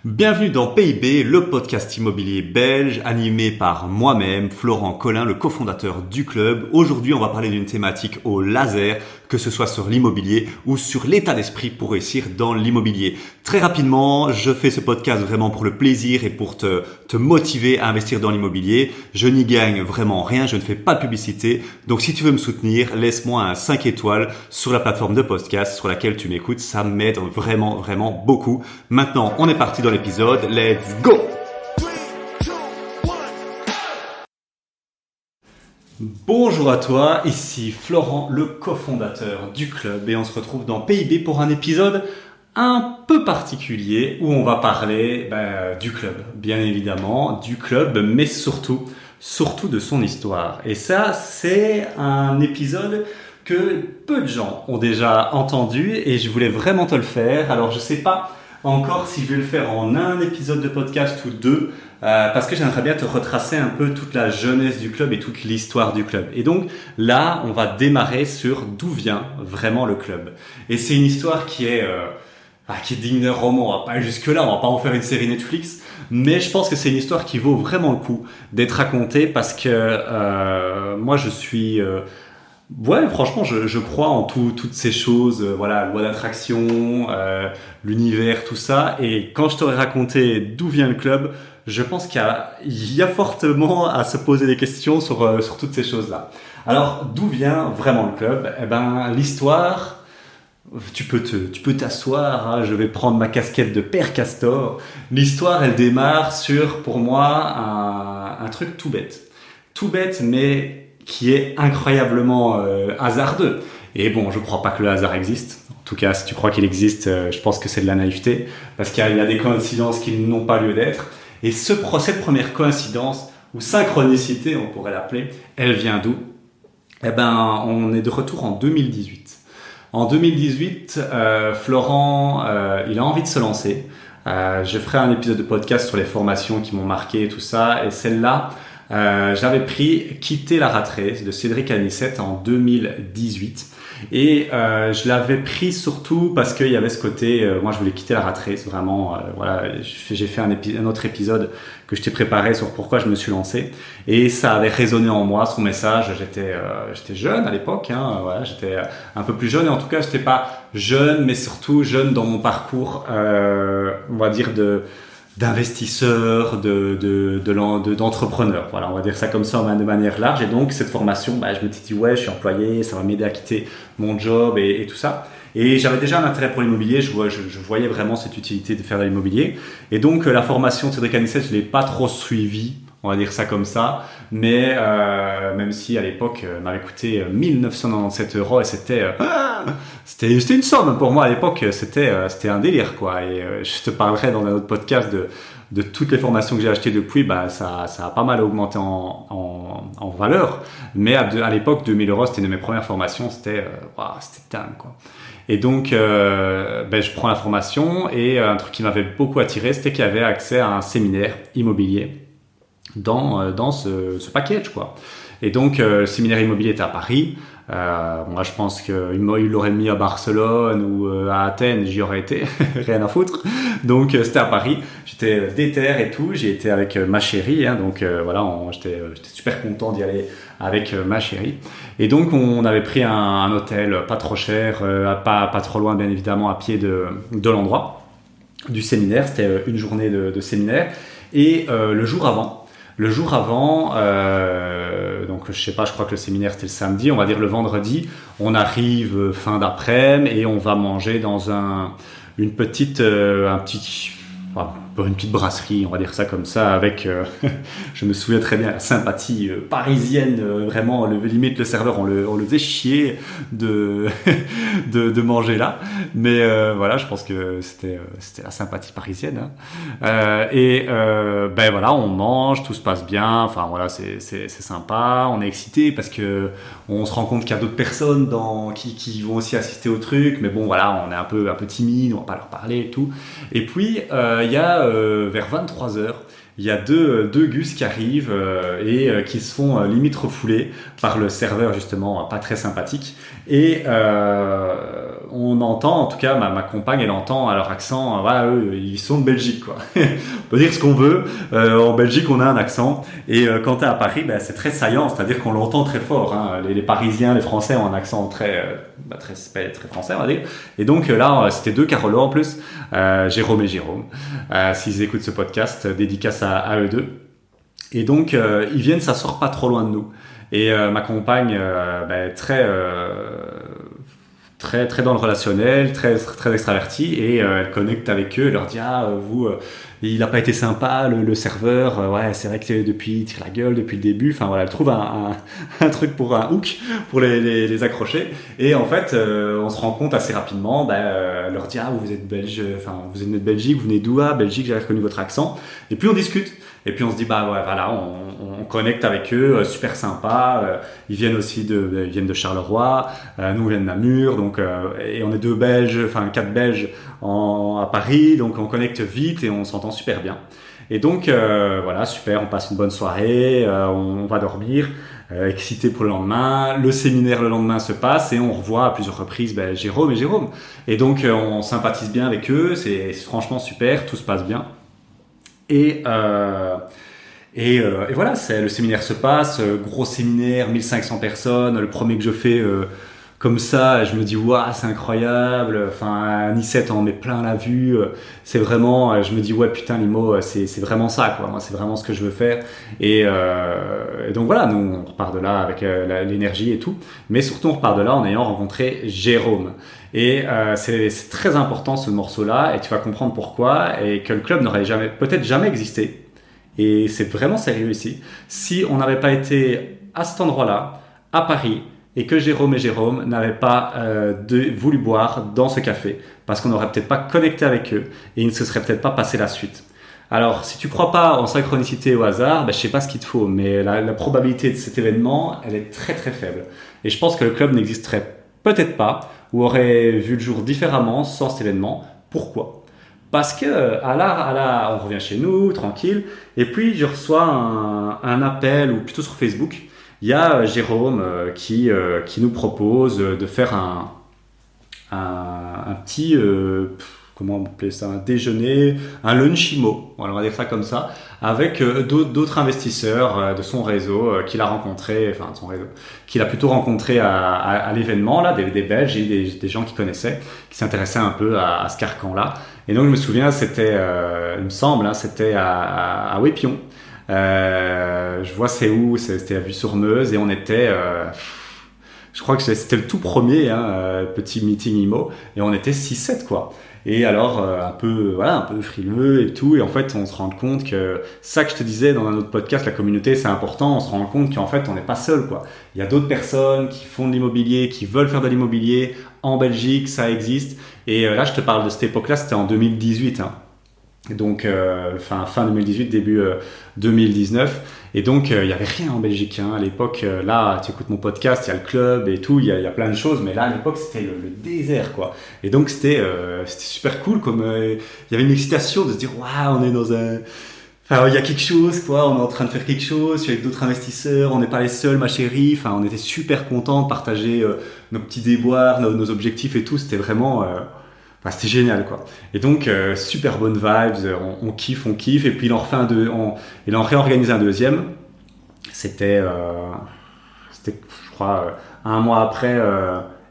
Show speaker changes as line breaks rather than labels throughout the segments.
Bienvenue dans PIB, le podcast immobilier belge animé par moi-même, Florent Collin, le cofondateur du club. Aujourd'hui, on va parler d'une thématique au laser, que ce soit sur l'immobilier ou sur l'état d'esprit pour réussir dans l'immobilier. Très rapidement, je fais ce podcast vraiment pour le plaisir et pour te motiver à investir dans l'immobilier. Je n'y gagne vraiment rien, je ne fais pas de publicité. Donc si tu veux me soutenir, laisse-moi un 5 étoiles sur la plateforme de podcast sur laquelle tu m'écoutes. Ça m'aide vraiment beaucoup. Maintenant, on est parti dans l'épisode. Let's go! Bonjour à toi, ici Florent, le cofondateur du club, et on se retrouve dans PIB pour un épisode un peu particulier où on va parler du club, bien évidemment, du club, mais surtout de son histoire. Et ça, c'est un épisode que peu de gens ont déjà entendu et je voulais vraiment te le faire. Alors, je sais pas encore si je vais le faire en un épisode de podcast ou deux, parce que j'aimerais bien te retracer un peu toute la jeunesse du club et toute l'histoire du club. Et donc là, on va démarrer sur d'où vient vraiment le club. Et c'est une histoire qui est digne d'un roman. On va pas aller jusque-là, on va pas en faire une série Netflix, mais je pense que c'est une histoire qui vaut vraiment le coup d'être racontée parce que moi je suis... franchement, je crois en toutes ces choses, la loi d'attraction, l'univers, tout ça. Et quand je t'aurai raconté d'où vient le club, je pense qu'il y a fortement à se poser des questions sur toutes ces choses-là. Alors, d'où vient vraiment le club? L'histoire, tu peux t'asseoir, hein, je vais prendre ma casquette de père Castor. L'histoire, elle démarre sur, pour moi, un truc tout bête, mais qui est incroyablement hasardeux. Et bon, je crois pas que le hasard existe. En tout cas, si tu crois qu'il existe, je pense que c'est de la naïveté, parce qu'il y a des coïncidences qui n'ont pas lieu d'être. Et cette première coïncidence, ou synchronicité, on pourrait l'appeler, elle vient d'où? On est de retour en 2018. En 2018, Florent, il a envie de se lancer. Je ferai un épisode de podcast sur les formations qui m'ont marqué et tout ça, et celle-là, j'avais pris Quitter la rat race de Cédric Anissette en 2018 et je l'avais pris surtout parce qu'il y avait ce côté moi je voulais quitter la rat race vraiment j'ai fait un autre épisode que je t'ai préparé sur pourquoi je me suis lancé et ça avait résonné en moi son message. J'étais jeune à l'époque j'étais un peu plus jeune et en tout cas j'étais pas jeune mais surtout jeune dans mon parcours on va dire d'investisseurs, d'entrepreneurs. Voilà, on va dire ça comme ça de manière large. Et donc, cette formation, je me suis dit, je suis employé, ça va m'aider à quitter mon job et tout ça. Et j'avais déjà un intérêt pour l'immobilier, je voyais vraiment cette utilité de faire de l'immobilier. Et donc, la formation de Cédric Anissette, je l'ai pas trop suivie, on va dire ça comme ça. Mais même si à l'époque, elle m'avait coûté 1997 € et c'était une somme pour moi à l'époque, c'était un délire quoi. Et je te parlerai dans un autre podcast de toutes les formations que j'ai achetées depuis. Ça a pas mal augmenté en valeur. Mais à l'époque, 2000 €, c'était une de mes premières formations. C'était dingue quoi. Et donc, je prends la formation et un truc qui m'avait beaucoup attiré, c'était qu'il y avait accès à un séminaire immobilier dans ce package quoi. Et donc le séminaire immobilier était à Paris. Moi je pense qu'il l'aurait mis à Barcelone ou à Athènes, j'y aurais été rien à foutre. Donc c'était à Paris, j'étais déter et tout, j'ai été avec ma chérie j'étais super content d'y aller avec ma chérie. Et donc on avait pris un hôtel pas trop cher, pas trop loin bien évidemment à pied de l'endroit du séminaire. C'était une journée de séminaire et le jour avant, donc je sais pas, je crois que le séminaire c'était le samedi, on va dire le vendredi, on arrive fin d'après-midi et on va manger dans une petite brasserie, on va dire ça comme ça, avec, je me souviens très bien, la sympathie parisienne, vraiment, limite le serveur, on le faisait chier de manger là, mais je pense que c'était la sympathie parisienne, hein. On mange, tout se passe bien, c'est sympa, on est excité parce que on se rend compte qu'il y a d'autres personnes qui vont aussi assister au truc, mais on est un peu timide, on va pas leur parler et tout. Et puis il y a vers 23h, il y a deux gus qui arrivent et qui se font limite refouler par le serveur justement pas très sympathique et on entend, en tout cas ma compagne elle entend à leur accent, voilà, eux ils sont de Belgique quoi. On peut dire ce qu'on veut, en Belgique on a un accent et quand t'es à Paris c'est très saillant, c'est-à-dire qu'on l'entend très fort, hein. Les Parisiens, les Français ont un accent très français on va dire, et donc là c'était deux Carolos en plus, Jérôme et Jérôme, s'ils écoutent ce podcast, dédicace à eux deux, et donc ils viennent s'asseoir pas trop loin de nous. Et ma compagne, très dans le relationnel, très extravertie, et elle connecte avec eux, elle leur dit il a pas été sympa le serveur, ouais c'est vrai que depuis il tire la gueule depuis le début, enfin voilà, elle trouve un truc pour un hook pour les accrocher, et en fait on se rend compte assez rapidement, elle leur dit vous êtes belge, enfin vous êtes de Belgique, vous venez d'où? Belgique, j'ai reconnu votre accent, et puis on discute. Et puis on se dit on connecte avec eux, super sympa. Ils viennent de Charleroi, nous on vient de Namur, donc et on est deux Belges, enfin 4 Belges à Paris, donc on connecte vite et on s'entend super bien. Et donc super, on passe une bonne soirée, on va dormir, excité pour le lendemain. Le séminaire le lendemain se passe et on revoit à plusieurs reprises Jérôme et Jérôme. Et donc on sympathise bien avec eux, c'est franchement super, tout se passe bien. Et voilà, le séminaire se passe, gros séminaire, 1500 personnes, le premier que je fais comme ça, je me dis waouh, c'est incroyable, enfin Nicette en met plein la vue, c'est vraiment, je me dis ouais putain Limo, c'est vraiment ça quoi, moi c'est vraiment ce que je veux faire, et donc voilà, nous on repart de là avec l'énergie et tout, mais surtout on repart de là en ayant rencontré Jérôme. Et c'est très important ce morceau-là, et tu vas comprendre pourquoi, et que le club n'aurait peut-être jamais existé. Et c'est vraiment sérieux ici. Si on n'avait pas été à cet endroit-là, à Paris, et que Jérôme et Jérôme n'avaient pas voulu boire dans ce café, parce qu'on n'aurait peut-être pas connecté avec eux, et il ne se serait peut-être pas passé la suite. Alors, si tu crois pas en synchronicité et au hasard, je sais pas ce qu'il te faut, mais la probabilité de cet événement, elle est très très faible. Et je pense que le club n'existerait peut-être pas, ou aurait vu le jour différemment sans cet événement. Pourquoi ? Parce que on revient chez nous, tranquille, et puis je reçois un appel, ou plutôt sur Facebook, il y a Jérôme qui nous propose de faire un petit, comment on appelle ça, un déjeuner, un lunchimo, on va dire ça comme ça, avec d'autres investisseurs de son réseau qu'il a rencontré, enfin de son réseau, qu'il a plutôt rencontré à l'événement là, des Belges et des gens qui connaissaient, qui s'intéressaient un peu à ce carcan-là. Et donc je me souviens, c'était, il me semble, c'était à Wépion. Je vois c'est où, c'était à Vue-sur-Meuse, et on était, je crois que c'était le tout premier petit meeting IMO, et on était 6-7 quoi. Et alors un peu frileux et tout, et en fait on se rend compte que ça que je te disais dans un autre podcast, la communauté c'est important, on se rend compte qu'en fait on n'est pas seul quoi. Il y a d'autres personnes qui font de l'immobilier, qui veulent faire de l'immobilier en Belgique, ça existe. Et là je te parle de cette époque-là, c'était en 2018 donc fin 2018, début 2019, et donc il y avait rien en Belgique à l'époque. Là tu écoutes mon podcast, il y a le club et tout, il y a plein de choses, mais là à l'époque c'était le désert quoi. Et donc c'était super cool, comme il y avait une excitation de se dire waouh, on est dans il y a quelque chose quoi, on est en train de faire quelque chose, je suis avec d'autres investisseurs, on n'est pas les seuls ma chérie, on était super contents de partager nos petits déboires, nos objectifs et tout, c'était vraiment c'était génial quoi. Et donc super bonnes vibes, on kiffe, et puis il en refait il en réorganise un deuxième. C'était je crois un mois après,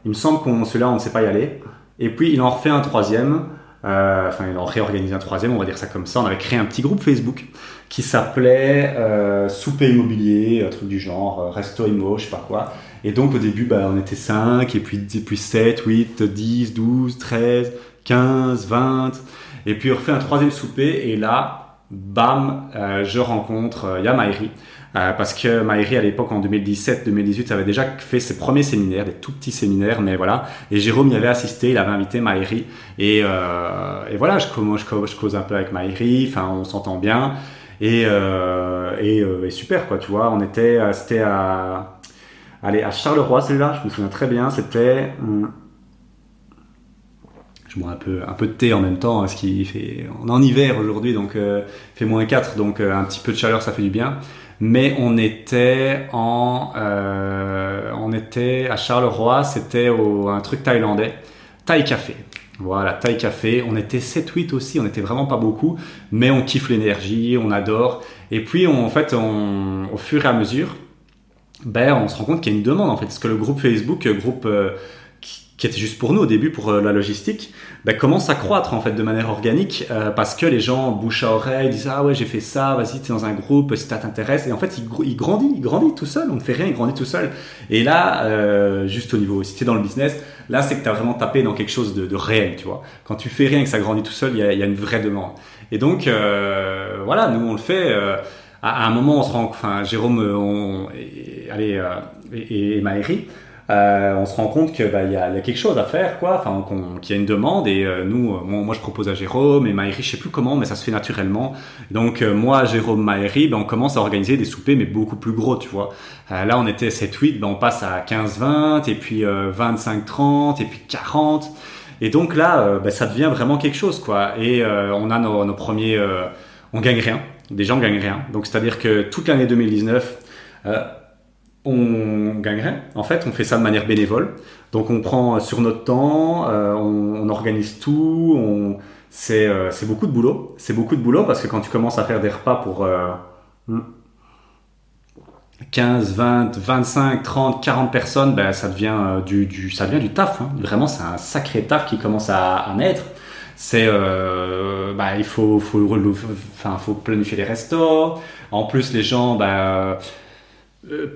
il me semble celui-là on ne sait pas y aller. Et puis il en refait un troisième, il en réorganise un troisième, on va dire ça comme ça. On avait créé un petit groupe Facebook qui s'appelait Souper Immobilier, un truc du genre, Resto Immo, je sais pas quoi. Et donc au début on était 5, et puis 7, 8, 10, 12, 13, 15, 20, et puis on refait un troisième souper, et là bam, je rencontre Maëri, parce que Maëri à l'époque en 2017-2018 avait déjà fait ses premiers séminaires, des tout petits séminaires, mais voilà, et Jérôme y avait assisté, il avait invité Maëri, et voilà, je cause un peu avec Maëri, on s'entend bien, et super quoi, tu vois. C'était à Charleroi, celui-là, je me souviens très bien, c'était je bois un peu de thé en même temps, ce qui fait, on est en hiver aujourd'hui, donc il fait -4, donc un petit peu de chaleur ça fait du bien. Mais on était à Charleroi, c'était un truc thaïlandais, Taille Café. Voilà, Taille Café. On était 7-8 aussi, on était vraiment pas beaucoup, mais on kiffe l'énergie, on adore. Et puis, au fur et à mesure, on se rend compte qu'il y a une demande en fait, parce que le groupe Facebook, qui était juste pour nous au début pour la logistique, commence à croître en fait de manière organique parce que les gens bouche à oreille disent ah ouais j'ai fait ça, vas-y t'es dans un groupe si ça t'intéresse, et en fait il grandit tout seul, on ne fait rien, il grandit tout seul. Et là juste au niveau, si t'es dans le business, là c'est que t'as vraiment tapé dans quelque chose de réel, tu vois. Quand tu fais rien et que ça grandit tout seul, il y a une vraie demande. Et donc voilà, nous on le fait. À un moment on se rend, enfin Jérôme et Maëri, on se rend compte que il y a quelque chose à faire, quoi, enfin qu'il y a une demande. Et moi je propose à Jérôme et Maëri, je sais plus comment, mais ça se fait naturellement. Donc moi, Jérôme, Maëri, on commence à organiser des soupers mais beaucoup plus gros, tu vois. Là on était 7-8, on passe à 15-20 et puis 25-30 et puis 40. Et donc là ça devient vraiment quelque chose, quoi. Et on a nos premiers on gagne rien, déjà on gagne rien. Donc c'est-à-dire que toute l'année 2019 on gagne rien. En fait, on fait ça de manière bénévole. Donc, on prend sur notre temps, on organise tout. C'est beaucoup de boulot. C'est beaucoup de boulot parce que quand tu commences à faire des repas pour 15, 20, 25, 30, 40 personnes, ça devient ça devient du taf. Hein. Vraiment, c'est un sacré taf qui commence à naître. C'est il faut planifier les restos. En plus, les gens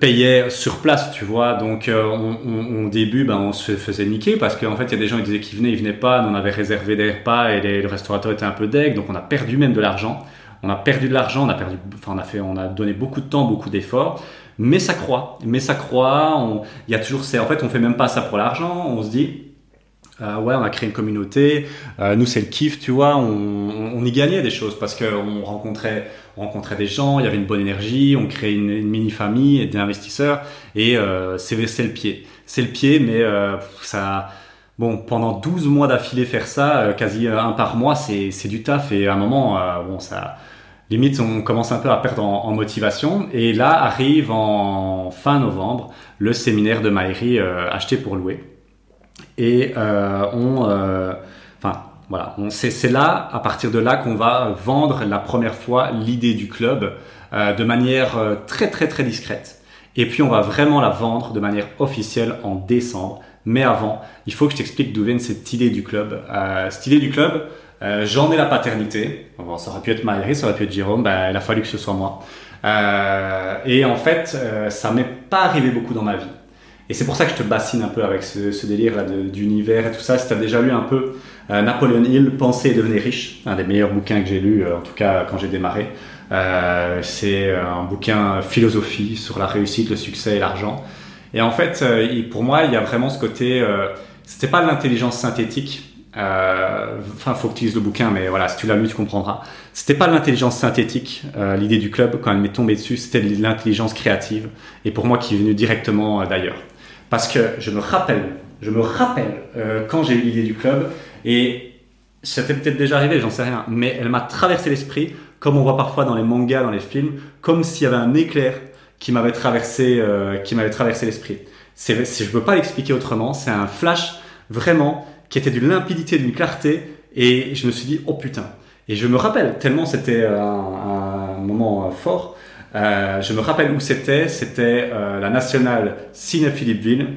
payait sur place, tu vois. Donc au début on se faisait niquer parce qu'en fait il y a des gens qui disaient qu'ils venaient pas, nous on avait réservé des repas et le restaurateur était un peu deg, donc on a perdu même de l'argent. On a donné beaucoup de temps, beaucoup d'efforts, mais ça croît. Il y a toujours en fait on fait même pas ça pour l'argent, on se dit on a créé une communauté, nous c'est le kiff, tu vois, on y gagnait des choses parce qu'on rencontrait des gens, il y avait une bonne énergie, on créait une mini-famille, des investisseurs, et c'est le pied, mais pendant 12 mois d'affilée faire ça, quasi un par mois, c'est du taf, et à un moment, limite on commence un peu à perdre en motivation, et là arrive en fin novembre le séminaire de Maëri acheté pour louer. Et c'est là, à partir de là, qu'on va vendre la première fois l'idée du club de manière très très très discrète. Et puis on va vraiment la vendre de manière officielle en décembre. Mais avant, il faut que je t'explique d'où vient cette idée du club. Cette idée du club, j'en ai la paternité. Bon, ça aurait pu être Maëri, ça aurait pu être Jérôme. Il a fallu que ce soit moi. Et en fait, ça m'est pas arrivé beaucoup dans ma vie. Et c'est pour ça que je te bassine un peu avec ce délire là d'univers et tout ça. Si tu as déjà lu un peu Napoleon Hill, Penser et devenir riche, un des meilleurs bouquins que j'ai lu, en tout cas quand j'ai démarré. C'est un bouquin philosophie sur la réussite, le succès et l'argent. Et en fait, pour moi, il y a vraiment ce côté... c'était pas de l'intelligence synthétique. Faut que tu lises le bouquin, mais voilà, si tu l'as lu, tu comprendras. C'était pas de l'intelligence synthétique, l'idée du club, quand elle m'est tombée dessus, c'était de l'intelligence créative. Et pour moi, qui est venue directement d'ailleurs. Parce que je me rappelle quand j'ai eu l'idée du club, et ça t'est peut-être déjà arrivé, j'en sais rien, mais elle m'a traversé l'esprit, comme on voit parfois dans les mangas, dans les films, comme s'il y avait un éclair qui m'avait traversé l'esprit. Je peux pas l'expliquer autrement, c'est un flash vraiment qui était d'une limpidité, d'une clarté, et je me suis dit oh putain. Et je me rappelle tellement c'était un moment fort. Je me rappelle où c'était la nationale Ciné-Philippeville.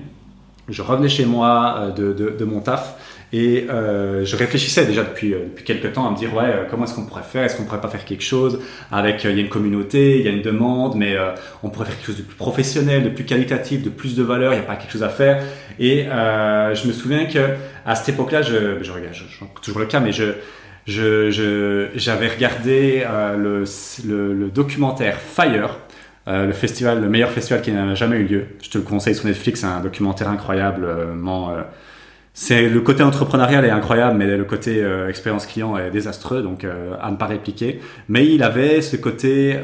Je revenais chez moi de mon taf et je réfléchissais déjà depuis quelques temps à me dire comment est-ce qu'on pourrait faire, est-ce qu'on pourrait pas faire quelque chose avec, il y a une communauté, il y a une demande, mais on pourrait faire quelque chose de plus professionnel, de plus qualitatif, de plus de valeur, il n'y a pas quelque chose à faire. Et je me souviens que à cette époque-là, je toujours le cas, mais j'avais regardé le documentaire Fire, le meilleur festival qui n'a jamais eu lieu. Je te le conseille sur Netflix, c'est un documentaire incroyablement. C'est le côté entrepreneurial est incroyable, mais le côté expérience client est désastreux, donc à ne pas répliquer. Mais il avait ce côté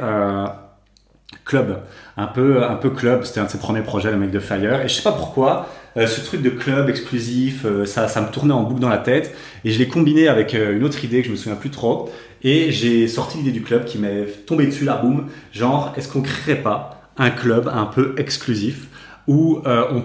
club, un peu club. C'était un de ses premiers projets, le mec de Fire. Et je sais pas pourquoi. Ce truc de club exclusif, ça me tournait en boucle dans la tête, et je l'ai combiné avec une autre idée que je me souviens plus trop, et j'ai sorti l'idée du club qui m'est tombée dessus là, boum, genre est-ce qu'on créerait pas un club un peu exclusif où on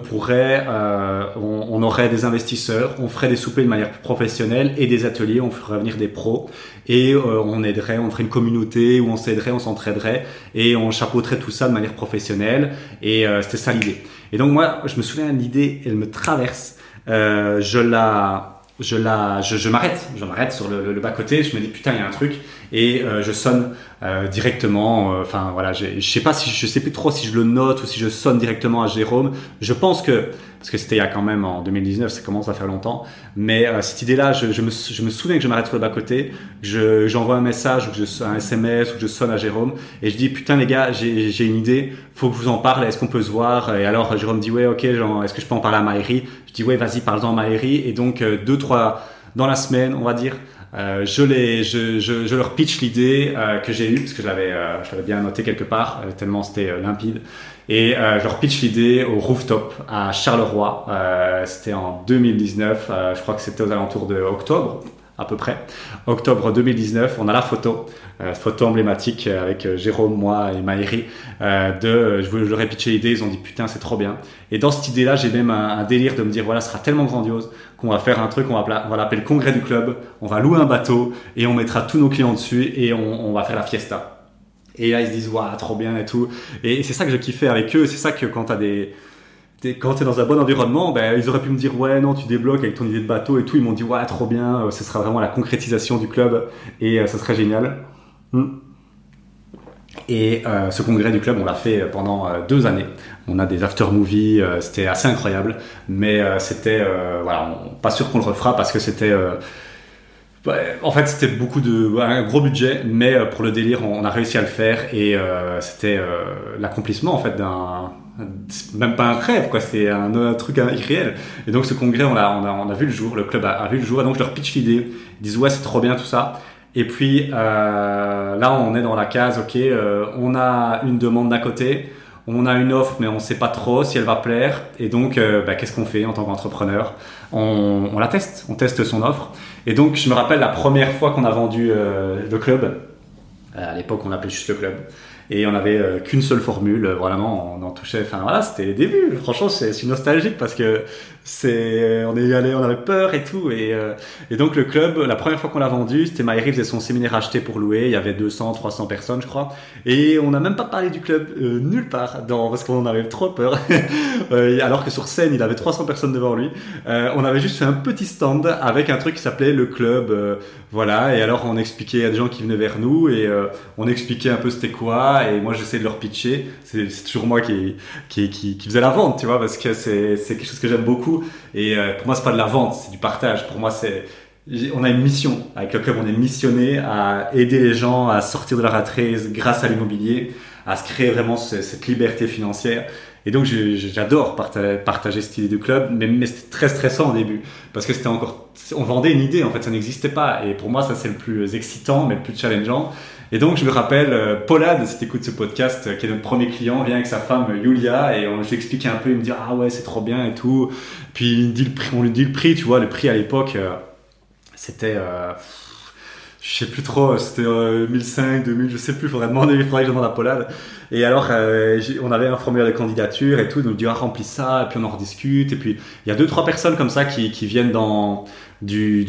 aurait des investisseurs, on ferait des soupers de manière plus professionnelle et des ateliers, on ferait venir des pros et on ferait une communauté où on s'aiderait, on s'entraiderait et on chapeauterait tout ça de manière professionnelle et c'était ça l'idée. Et donc moi, je me souviens, l'idée, elle me traverse, je m'arrête sur le bas-côté, je me dis putain, il y a un truc et je sonne directement, enfin voilà, je sais plus trop si je le note ou si je sonne directement à Jérôme. Je pense que, parce que c'était il y a quand même en 2019, ça commence à faire longtemps, mais cette idée-là, je me souviens que je m'arrête sur le bas-côté, j'envoie un message ou un SMS ou que je sonne à Jérôme et je dis putain les gars, j'ai une idée, faut que je vous en parle, est-ce qu'on peut se voir? Et alors Jérôme dit ouais, ok, est-ce que je peux en parler à Maëri? Je dis ouais, vas-y, parle-en à Maëri. Et donc 2-3 dans la semaine, on va dire, je leur pitch l'idée que j'ai eue parce que je l'avais bien noté quelque part tellement c'était limpide. Et je leur pitch l'idée au rooftop à Charleroi. C'était en 2019. Je crois que c'était aux alentours de octobre à peu près. Octobre 2019. On a la photo emblématique avec Jérôme, moi et Maëri. Je leur ai pitché l'idée. Ils ont dit putain c'est trop bien. Et dans cette idée-là, j'ai même un délire de me dire voilà, ce sera tellement grandiose qu'on va faire un truc, on va l'appeler le congrès du club. On va louer un bateau et on mettra tous nos clients dessus et on va faire la fiesta. Et là, ils se disent, waouh, trop bien et tout. Et c'est ça que je kiffais avec eux. C'est ça que quand quand t'es dans un bon environnement, ben, ils auraient pu me dire, ouais, non, tu débloques avec ton idée de bateau et tout. Ils m'ont dit, ouais, trop bien. Ce sera vraiment la concrétisation du club et ce serait génial. Et ce congrès du club, on l'a fait pendant 2 années. On a des after-movies, c'était assez incroyable. Mais c'était, voilà, pas sûr qu'on le refera parce que c'était... en fait, c'était un gros budget, mais pour le délire, on a réussi à le faire et c'était l'accomplissement en fait même pas un rêve quoi, c'est un truc irréel. Et donc ce congrès, on a vu le jour, le club a vu le jour et donc je leur pitch l'idée, ils disent ouais c'est trop bien tout ça. Et puis là on est dans la case, ok, on a une demande d'un côté. On a une offre, mais on ne sait pas trop si elle va plaire. Et donc, qu'est-ce qu'on fait en tant qu'entrepreneur? On la teste, on teste son offre. Et donc, je me rappelle la première fois qu'on a vendu le club. À l'époque, on l'appelait juste le club. Et on n'avait qu'une seule formule. Vraiment, on en touchait. Enfin voilà, c'était les débuts. Franchement, je suis nostalgique parce que on est allé, on avait peur et tout. Et donc le club, la première fois qu'on l'a vendu, c'était Maëri faisait son séminaire acheté pour louer. Il y avait 200, 300 personnes, je crois. Et on n'a même pas parlé du club nulle part, parce qu'on avait trop peur. Alors que sur scène, il avait 300 personnes devant lui. On avait juste fait un petit stand avec un truc qui s'appelait le club. Voilà. Et alors on expliquait à des gens qui venaient vers nous et on expliquait un peu c'était quoi. Et moi j'essayais de leur pitcher. C'est toujours moi qui faisait la vente, tu vois, parce que c'est quelque chose que j'aime beaucoup. Et pour moi c'est pas de la vente, c'est du partage. Pour moi on a une mission avec le club, on est missionné à aider les gens à sortir de la rat race grâce à l'immobilier, à se créer vraiment cette liberté financière. Et donc j'adore partager cette idée du club, mais c'était très stressant au début parce que on vendait une idée en fait, ça n'existait pas. Et pour moi ça c'est le plus excitant, mais le plus challengeant. Et donc je me rappelle, Paulade, si t'écoutes ce podcast, qui est notre premier client, vient avec sa femme Yulia et je lui explique un peu, il me dit ah ouais c'est trop bien et tout. Puis on lui dit le prix, tu vois, le prix à l'époque c'était je sais plus trop, c'était 1005, 2000, je sais plus, il faudrait que je demande à Paulade. Et alors on avait un formulaire de candidature et tout, donc on dit remplis ça et puis on en rediscute et puis il y a 2-3 personnes comme ça qui viennent dans du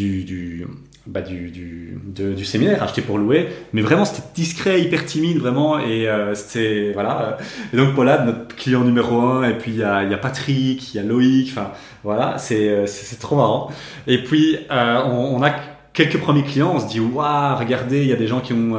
séminaire acheté pour louer, mais vraiment c'était discret, hyper timide vraiment. Et c'était voilà. Et donc Paulade, notre client numéro 1, et puis il y a Patrick, il y a Loïc, enfin voilà, c'est trop marrant. Et puis on a quelques premiers clients, on se dit waouh, regardez, il y a des gens qui ont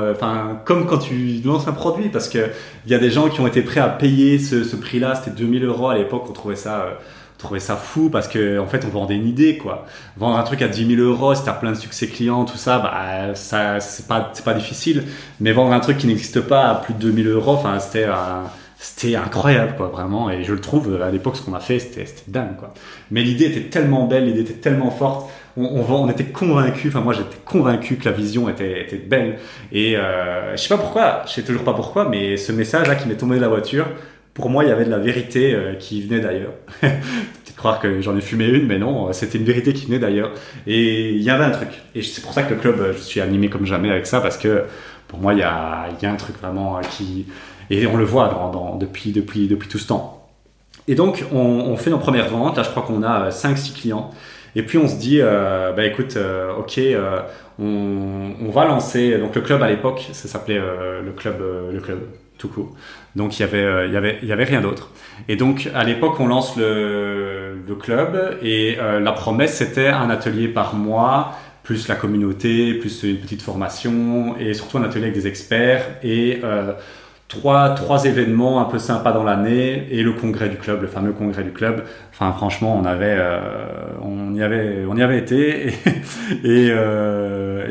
comme quand tu lances un produit, parce que il y a des gens qui ont été prêts à payer ce prix-là. C'était 2000 € à l'époque. On trouvait ça fou parce que en fait on vendait une idée quoi. Vendre un truc à 10 000 € si t'as plein de succès clients, tout ça, ça c'est pas difficile. Mais vendre un truc qui n'existe pas à plus de 2000 €, enfin c'était incroyable quoi, vraiment. Et je le trouve, à l'époque ce qu'on a fait c'était dingue quoi. Mais l'idée était tellement belle, l'idée était tellement forte. On était convaincus, enfin moi j'étais convaincu que la vision était belle. Et je sais pas pourquoi, je sais toujours pas pourquoi, mais ce message là qui m'est tombé de la voiture, pour moi, il y avait de la vérité qui venait d'ailleurs. Peut-être croire que j'en ai fumé une, mais non, c'était une vérité qui venait d'ailleurs. Et il y avait un truc. Et c'est pour ça que le club, je suis animé comme jamais avec ça, parce que pour moi, il y a un truc vraiment qui... Et on le voit depuis tout ce temps. Et donc, on fait nos premières ventes. Là, je crois qu'on a 5-6 clients. Et puis, on se dit, écoute, ok, on va lancer. Donc, le club à l'époque, ça s'appelait le club, tout court. Donc, il y avait rien d'autre. Et donc, à l'époque, on lance le club. Et la promesse, c'était un atelier par mois, plus la communauté, plus une petite formation, et surtout un atelier avec des experts. Et trois événements un peu sympas dans l'année et le congrès du club, le fameux congrès du club. Enfin, franchement, on y avait été et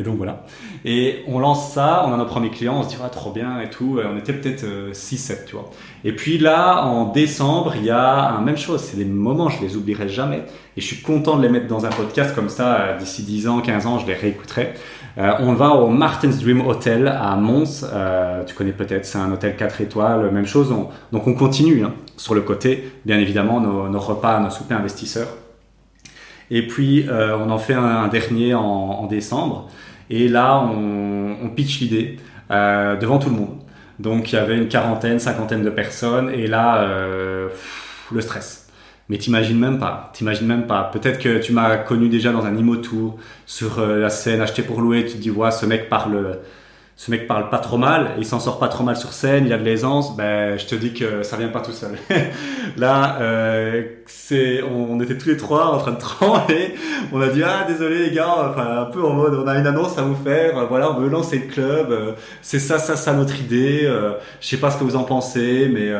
donc voilà. Et on lance ça, on a nos premiers clients, on se dit ah, trop bien et tout. On était peut-être 6-7, tu vois. Et puis là, en décembre, il y a la même chose. C'est des moments, je les oublierai jamais. Et je suis content de les mettre dans un podcast comme ça. D'ici 10 ans, 15 ans, je les réécouterai. On va au Martin's Dream Hotel à Mons. Tu connais peut-être, c'est un hôtel 4 étoiles, même chose. Donc on continue sur le côté, bien évidemment, nos repas, nos soupers investisseurs. Et puis on en fait un dernier en décembre. Et là, on pitch l'idée devant tout le monde. Donc il y avait une quarantaine, cinquantaine de personnes. Et là, le stress. Mais t'imagines même pas. Peut-être que tu m'as connu déjà dans un Imotour, sur la scène acheté pour louer. Tu te dis, ouais, ce mec parle pas trop mal, et il s'en sort pas trop mal sur scène, il a de l'aisance. Ben, je te dis que ça vient pas tout seul. Là, on était tous les trois en train de trembler. On a dit, ah, désolé les gars, enfin, un peu en mode, on a une annonce à vous faire. Voilà, on veut lancer le club. C'est ça notre idée. Je sais pas ce que vous en pensez, mais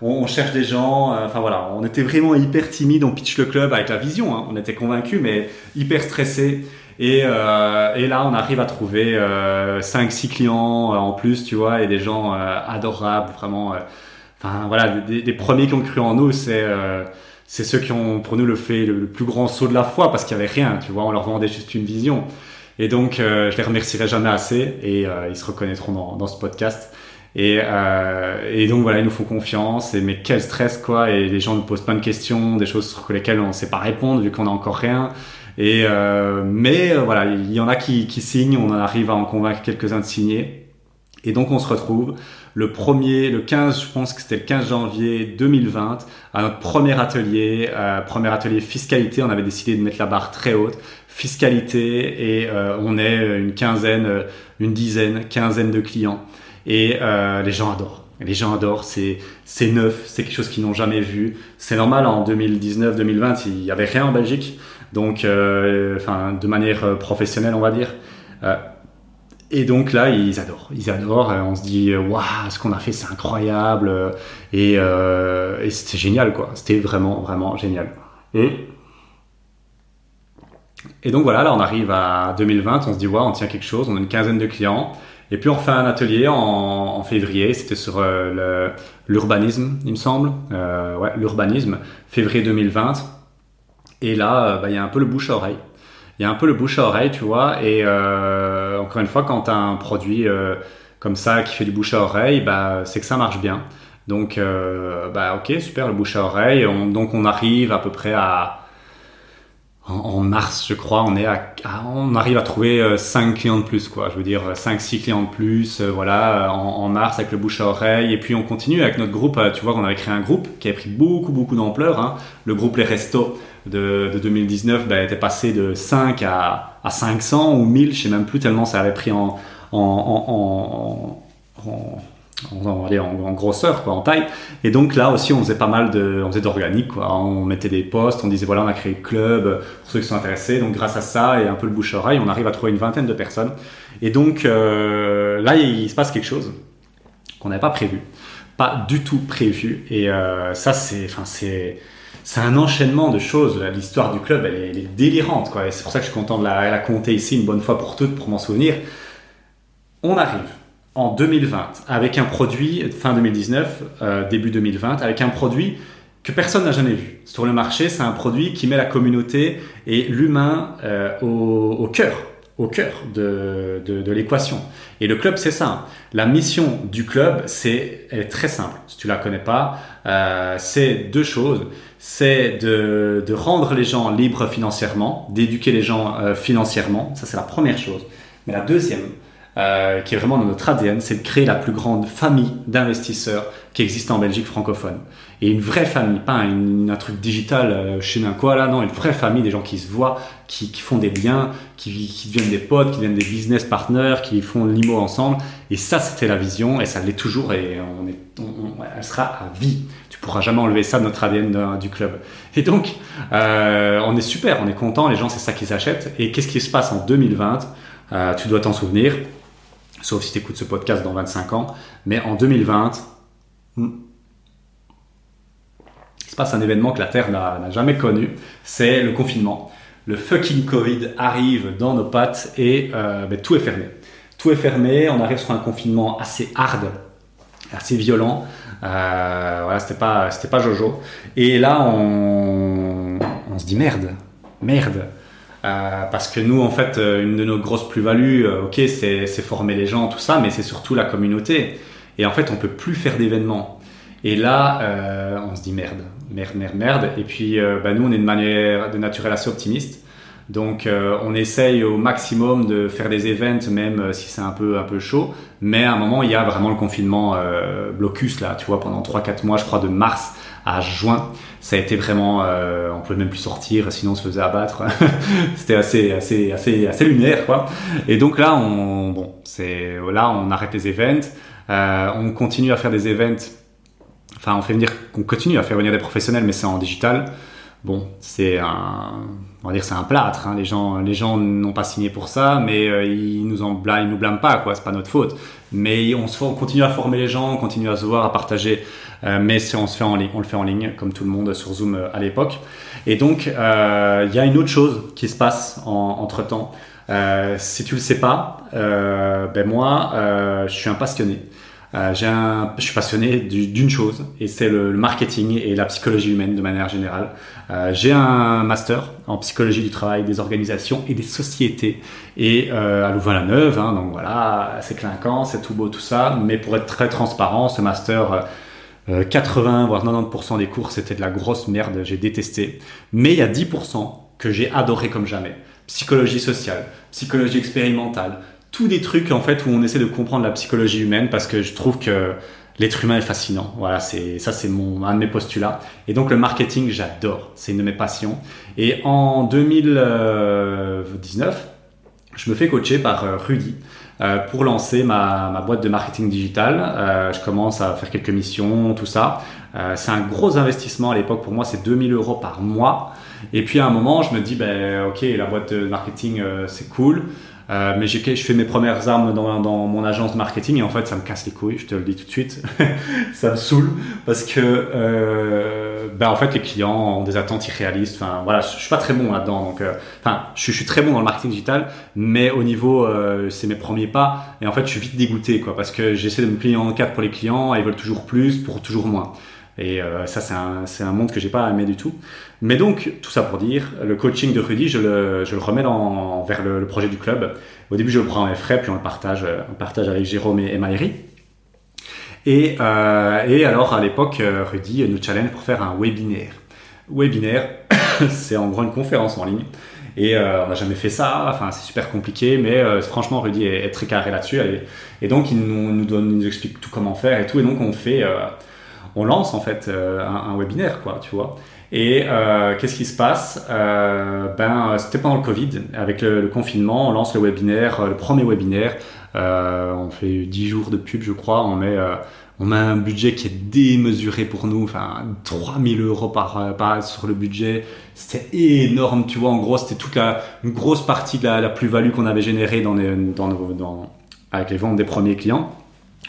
on cherche des gens. Enfin voilà, on était vraiment hyper timide. On pitch le club avec la vision. On était convaincus, mais hyper stressés. Et là, on arrive à trouver 5-6 clients en plus, tu vois, et des gens adorables, vraiment. Enfin voilà, des premiers qui ont cru en nous, c'est ceux qui ont pour nous le plus grand saut de la foi, parce qu'il y avait rien, tu vois, on leur vendait juste une vision. Et donc, je les remercierai jamais assez, et ils se reconnaîtront dans ce podcast. Et donc voilà, ils nous font confiance. Mais quel stress, quoi. Et les gens nous posent plein de questions, des choses sur lesquelles on ne sait pas répondre vu qu'on n'a encore rien. Mais voilà, il y en a qui signent, on en arrive à en convaincre quelques-uns de signer. Et donc on se retrouve le 15, je pense que c'était le 15 janvier 2020, à notre premier atelier fiscalité. On avait décidé de mettre la barre très haute, fiscalité, et on est une dizaine, quinzaine de clients. Et les gens adorent, c'est neuf, c'est quelque chose qu'ils n'ont jamais vu. C'est normal, en 2019-2020, il y avait rien en Belgique. Donc, de manière professionnelle, on va dire. Et donc là, ils adorent. On se dit, waouh, ce qu'on a fait, c'est incroyable. Et c'était génial, quoi. C'était vraiment, vraiment génial. Et donc voilà, là, on arrive à 2020. On se dit, waouh, on tient quelque chose. On a une quinzaine de clients. Et puis on refait un atelier en février. C'était sur l'urbanisme, il me semble. L'urbanisme, février 2020. Et là, il y a un peu le bouche à oreille. Tu vois. Et encore une fois, quand tu as un produit comme ça qui fait du bouche à oreille, c'est que ça marche bien. Donc, ok, super, le bouche à oreille. Donc, on arrive à peu près en mars, je crois, on arrive à trouver 5 clients de plus, quoi. Je veux dire, 5-6 clients de plus, en mars avec le bouche à oreille. Et puis, on continue avec notre groupe. Tu vois qu'on avait créé un groupe qui avait pris beaucoup, beaucoup d'ampleur. Le groupe Les Restos de 2019 était passé de 5 à 500 ou 1000, je sais même plus, tellement ça avait pris en grosseur, quoi, en taille. Et donc là aussi, on faisait d'organique, quoi. On mettait des posts, on disait voilà, on a créé le club pour ceux qui sont intéressés. Donc grâce à ça et un peu le bouche à oreille, on arrive à trouver une vingtaine de personnes. Et donc là, il se passe quelque chose qu'on n'avait pas prévu, pas du tout prévu. Et ça, c'est un enchaînement de choses. L'histoire du club, elle est délirante, quoi. Et c'est pour ça que je suis content de la compter ici une bonne fois pour toutes, pour m'en souvenir. On arrive en 2020 avec un produit, fin 2019, début 2020, avec un produit que personne n'a jamais vu. Sur le marché, c'est un produit qui met la communauté et l'humain au cœur de l'équation. Et le club, c'est ça. La mission du club, elle est très simple. Si tu la connais pas, c'est deux choses. C'est de rendre les gens libres financièrement, d'éduquer les gens financièrement. Ça, c'est la première chose. Mais la deuxième, qui est vraiment dans notre ADN, c'est de créer la plus grande famille d'investisseurs qui existe en Belgique francophone. Et une vraie famille, pas un truc digital chez un quoi là, non, une vraie famille, des gens qui se voient, qui font des liens, qui deviennent des potes, qui deviennent des business partners, qui font l'IMO ensemble. Et ça, c'était la vision, et ça l'est toujours, et elle sera à vie. Tu pourras jamais enlever ça de notre ADN du club. Et donc, on est super, on est content, les gens, c'est ça qu'ils achètent. Et qu'est-ce qui se passe en 2020 ? Tu dois t'en souvenir, sauf si tu écoutes ce podcast dans 25 ans, mais en 2020, il se passe un événement que la Terre n'a jamais connu, c'est le confinement. Le fucking Covid arrive dans nos pattes et tout est fermé. Tout est fermé, on arrive sur un confinement assez hard, assez violent. Voilà, c'était pas Jojo. Et là, on se dit merde. Parce que nous, en fait, une de nos grosses plus-values, c'est former les gens, tout ça, mais c'est surtout la communauté. Et en fait, on peut plus faire d'événements. Et là, on se dit merde. Et puis, nous, on est de naturel assez optimiste. Donc, on essaye au maximum de faire des events, même si c'est un peu chaud. Mais à un moment, il y a vraiment le confinement blocus, là, tu vois, pendant 3-4 mois, je crois, de mars à juin. Ça a été vraiment, on pouvait même plus sortir, sinon on se faisait abattre. C'était assez lunaire, quoi. Et donc là, on arrête les events. On continue à faire des events. Enfin, on continue à faire venir des professionnels, mais c'est en digital. Bon, c'est un plâtre, hein. Les gens n'ont pas signé pour ça, mais ils nous blâment pas, quoi. C'est pas notre faute. Mais on continue à former les gens, on continue à se voir, à partager. Mais on le fait en ligne, comme tout le monde sur Zoom à l'époque. Et donc, il y a une autre chose qui se passe entre temps. Si tu le sais pas, moi, je suis un passionné. Je suis passionné d'une chose, et c'est le marketing et la psychologie humaine de manière générale. J'ai un master en psychologie du travail, des organisations et des sociétés, et à Louvain-la-Neuve, hein, donc voilà, c'est clinquant, c'est tout beau, tout ça. Mais pour être très transparent, ce master, 80 voire 90% des cours, c'était de la grosse merde, j'ai détesté. Mais il y a 10% que j'ai adoré comme jamais. Psychologie sociale, psychologie expérimentale, tous des trucs en fait où on essaie de comprendre la psychologie humaine, parce que je trouve que l'être humain est fascinant. Voilà, c'est un de mes postulats. Et donc le marketing, j'adore, c'est une de mes passions. Et en 2019, je me fais coacher par Rudy pour lancer ma boîte de marketing digital. Je commence à faire quelques missions, tout ça. C'est un gros investissement à l'époque pour moi, c'est 2000 € par mois. Et puis à un moment, je me dis, ok, la boîte de marketing, c'est cool. Mais je fais mes premières armes dans mon agence de marketing, et en fait ça me casse les couilles, je te le dis tout de suite. Ça me saoule parce que en fait les clients ont des attentes irréalistes. Enfin voilà, je suis pas très bon là-dedans, donc je suis très bon dans le marketing digital, mais au niveau c'est mes premiers pas, et en fait je suis vite dégoûté, quoi, parce que j'essaie de me plier en quatre pour les clients et ils veulent toujours plus pour toujours moins. Et ça, c'est un monde que j'ai pas aimé du tout. Mais donc, tout ça pour dire, le coaching de Rudy, je le remets vers le projet du club. Au début, je le prends en frais, puis on le partage avec Jérôme et Maëri. Et alors, à l'époque, Rudy nous challenge pour faire un webinaire. Webinaire, c'est en gros une conférence en ligne. Et on n'a jamais fait ça, enfin c'est super compliqué, mais franchement Rudy est très carré là-dessus. Et donc, il nous explique tout comment faire et tout. Et donc, on lance en fait un webinaire, quoi, tu vois. Et qu'est-ce qui se passe ? C'était pendant le Covid, avec le confinement, on lance le webinaire, le premier webinaire. On fait 10 jours de pub, je crois. On met un budget qui est démesuré pour nous, enfin 3000 € par sur le budget. C'était énorme, tu vois. En gros, c'était une grosse partie de la plus-value qu'on avait générée avec les ventes des premiers clients.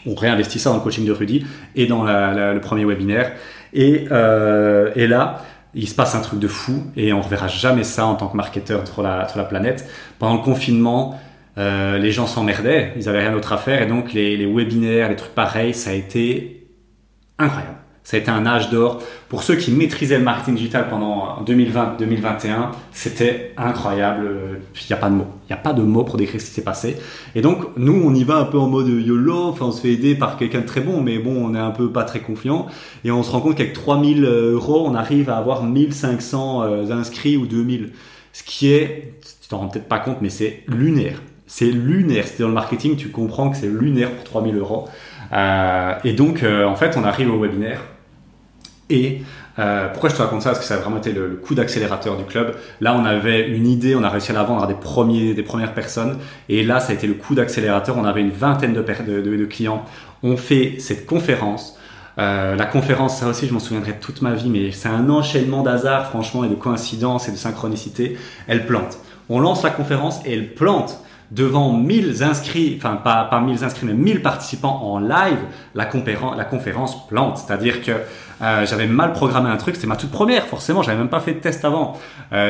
On réinvestit ça dans le coaching de Rudy et dans le premier webinaire. Et là, il se passe un truc de fou, et on reverra jamais ça en tant que marketeur sur la planète. Pendant le confinement, les gens s'emmerdaient, ils avaient rien d'autre à faire, et donc les webinaires, les trucs pareils, ça a été incroyable. Ça a été un âge d'or. Pour ceux qui maîtrisaient le marketing digital pendant 2020-2021, c'était incroyable. Il n'y a pas de mots. Il n'y a pas de mots pour décrire ce qui s'est passé. Et donc, nous, on y va un peu en mode YOLO. Enfin, on se fait aider par quelqu'un de très bon, mais bon, on est un peu pas très confiant. Et on se rend compte qu'avec 3000 €, on arrive à avoir 1500 inscrits ou 2000. Ce qui est, tu t'en rends peut-être pas compte, mais c'est lunaire. C'est lunaire. Si t'es dans le marketing, tu comprends que c'est lunaire pour 3 000 euros. Et donc, en fait, on arrive au webinaire. Et pourquoi je te raconte ça? Parce que ça a vraiment été le coup d'accélérateur du club. Là, on avait une idée, on a réussi à la vendre à des premières personnes. Et là, ça a été le coup d'accélérateur. On avait une vingtaine de clients. On fait cette conférence. La conférence, ça aussi, je m'en souviendrai toute ma vie, mais c'est un enchaînement d'hasard, franchement, et de coïncidences et de synchronicité. Elle plante. On lance la conférence et elle plante. Devant 1000 inscrits, enfin pas 1000 inscrits, mais 1000 participants en live, la conférence plante. C'est-à-dire que j'avais mal programmé un truc, c'était ma toute première, forcément, j'avais même pas fait de test avant.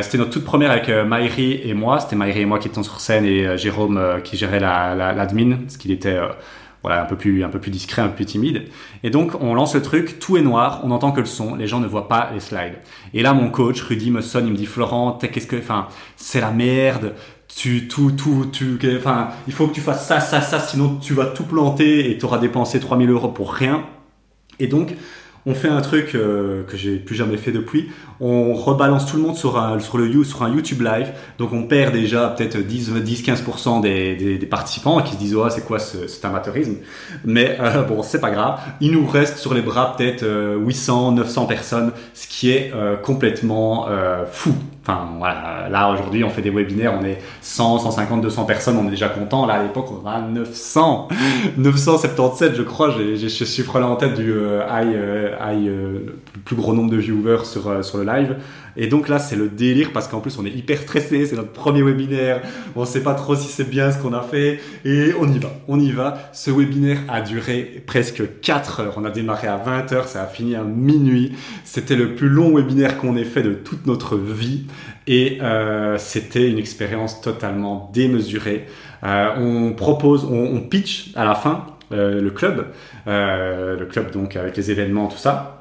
C'était notre toute première avec Maïri et moi, c'était Maïri et moi qui étions sur scène et Jérôme qui gérait l'admin, parce qu'il était voilà, un peu plus discret, un peu plus timide. Et donc, on lance le truc, tout est noir, on n'entend que le son, les gens ne voient pas les slides. Et là, mon coach, Rudy, me sonne, il me dit, Florent, c'est la merde. Il faut que tu fasses ça, sinon tu vas tout planter et tu auras dépensé 3 000 euros pour rien. Et donc, on fait un truc que j'ai plus jamais fait depuis. On rebalance tout le monde sur un YouTube live. Donc, on perd déjà peut-être 10-15% des participants qui se disent, oh, c'est quoi cet amateurisme? Mais bon, c'est pas grave. Il nous reste sur les bras peut-être 800, 900 personnes, ce qui est complètement fou. Enfin, voilà, là, aujourd'hui, on fait des webinaires, on est 100, 150, 200 personnes, on est déjà content. Là, à l'époque, on a 977, je crois. J'ai ce chiffre-là en tête du le plus gros nombre de viewers sur le live. Et donc là, c'est le délire parce qu'en plus, on est hyper stressé. C'est notre premier webinaire. On sait pas trop si c'est bien ce qu'on a fait. Et on y va. Ce webinaire a duré presque 4 heures. On a démarré à 20 heures. Ça a fini à minuit. C'était le plus long webinaire qu'on ait fait de toute notre vie. Et c'était une expérience totalement démesurée. On pitch à la fin le club donc avec les événements, tout ça.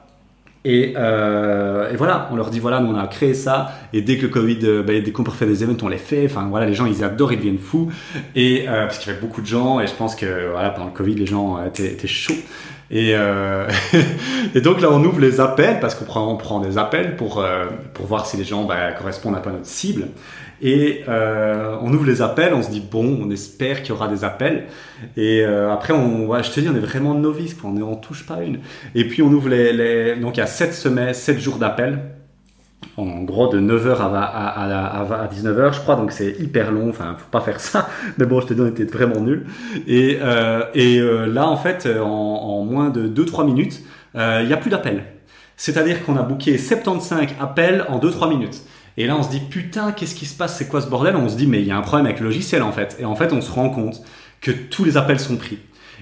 Et voilà, on leur dit voilà, nous on a créé ça et dès que le Covid, dès qu'on peut faire des événements, on les fait. Enfin voilà, les gens ils adorent, ils deviennent fous et parce qu'il y avait beaucoup de gens et je pense que voilà pendant le Covid les gens étaient chauds et et donc là on ouvre les appels parce qu'on prend des appels pour voir si les gens correspondent un peu à notre cible. Et on ouvre les appels, on se dit bon, on espère qu'il y aura des appels. Et après, je te dis, on est vraiment novices, quoi. On touche pas une. Et puis on ouvre donc il y a 7 jours d'appels. En gros, de 9h à 19h, je crois. Donc c'est hyper long. Enfin, faut pas faire ça. Mais bon, je te dis, on était vraiment nuls. Et là, en fait, en moins de 2-3 minutes, il y a plus d'appels. C'est-à-dire qu'on a booké 75 appels en 2-3 minutes. Et là, on se dit, putain, qu'est-ce qui se passe? C'est quoi ce bordel? On se dit, mais il y a un problème avec le logiciel, en fait. Et en fait, on se rend compte que tous les appels sont pris.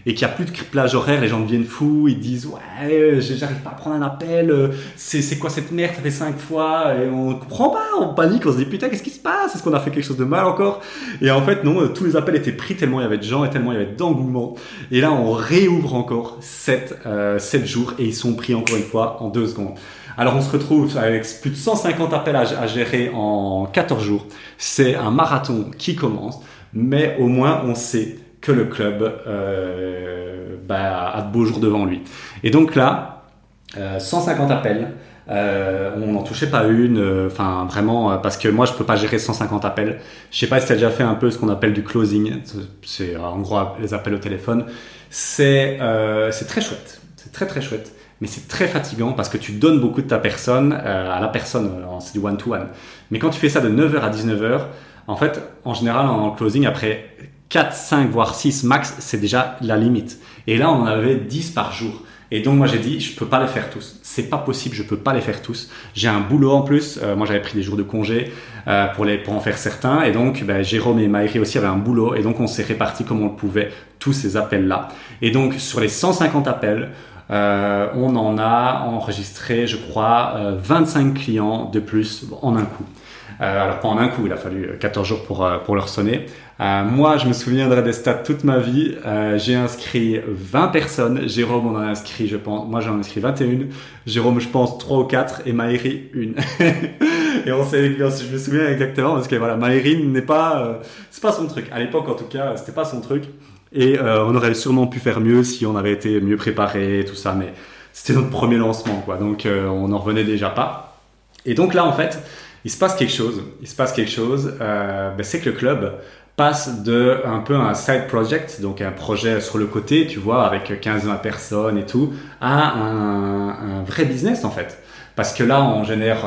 Et qu'il n'y a plus de plage horaire, les gens deviennent fous, ils disent, ouais, j'arrive pas à prendre un appel, c'est quoi cette merde, ça fait 5 fois, et on comprend pas, on panique, on se dit, putain, qu'est-ce qui se passe? Est-ce qu'on a fait quelque chose de mal encore? Et en fait, non, tous les appels étaient pris tellement il y avait de gens et tellement il y avait d'engouement. Et là, on réouvre encore 7 jours et ils sont pris encore une fois en 2 secondes. Alors on se retrouve avec plus de 150 appels à gérer en 14 jours. C'est un marathon qui commence, mais au moins on sait que le club a de beaux jours devant lui. Et donc là, 150 appels, on n'en touchait pas une, vraiment, parce que moi je peux pas gérer 150 appels. Je sais pas si tu as déjà fait un peu ce qu'on appelle du closing, c'est en gros les appels au téléphone. C'est très chouette, c'est très très chouette. Mais c'est très fatigant parce que tu donnes beaucoup de ta personne à la personne, c'est du one-to-one. Mais quand tu fais ça de 9h à 19h, en fait, en général, en closing, après 4, 5, voire 6 max, c'est déjà la limite. Et là, on en avait 10 par jour. Et donc, moi, j'ai dit, je peux pas les faire tous. C'est pas possible, je peux pas les faire tous. J'ai un boulot en plus. Moi, j'avais pris des jours de congé pour en faire certains. Et donc, Jérôme et Maïri aussi avaient un boulot. Et donc, on s'est répartis comme on le pouvait, tous ces appels-là. Et donc, sur les 150 appels, on en a enregistré, je crois, 25 clients de plus en un coup. Alors pas en un coup, il a fallu 14 jours pour leur sonner. Moi, je me souviendrai des stats toute ma vie. J'ai inscrit 20 personnes. Jérôme, on en a inscrit, je pense. Moi, j'en ai inscrit 21. Jérôme, je pense 3 ou 4. Et Maïri, 1. Et je me souviens exactement parce que voilà, Maïri n'est pas, c'est pas son truc. À l'époque, en tout cas, c'était pas son truc. Et on aurait sûrement pu faire mieux si on avait été mieux préparé, tout ça. Mais c'était notre premier lancement, quoi. Donc, on n'en revenait déjà pas. Et donc là, en fait, il se passe quelque chose. C'est que le club passe de un peu un side project, donc un projet sur le côté, tu vois, avec 15-20 personnes et tout, à un vrai business en fait. Parce que là, on génère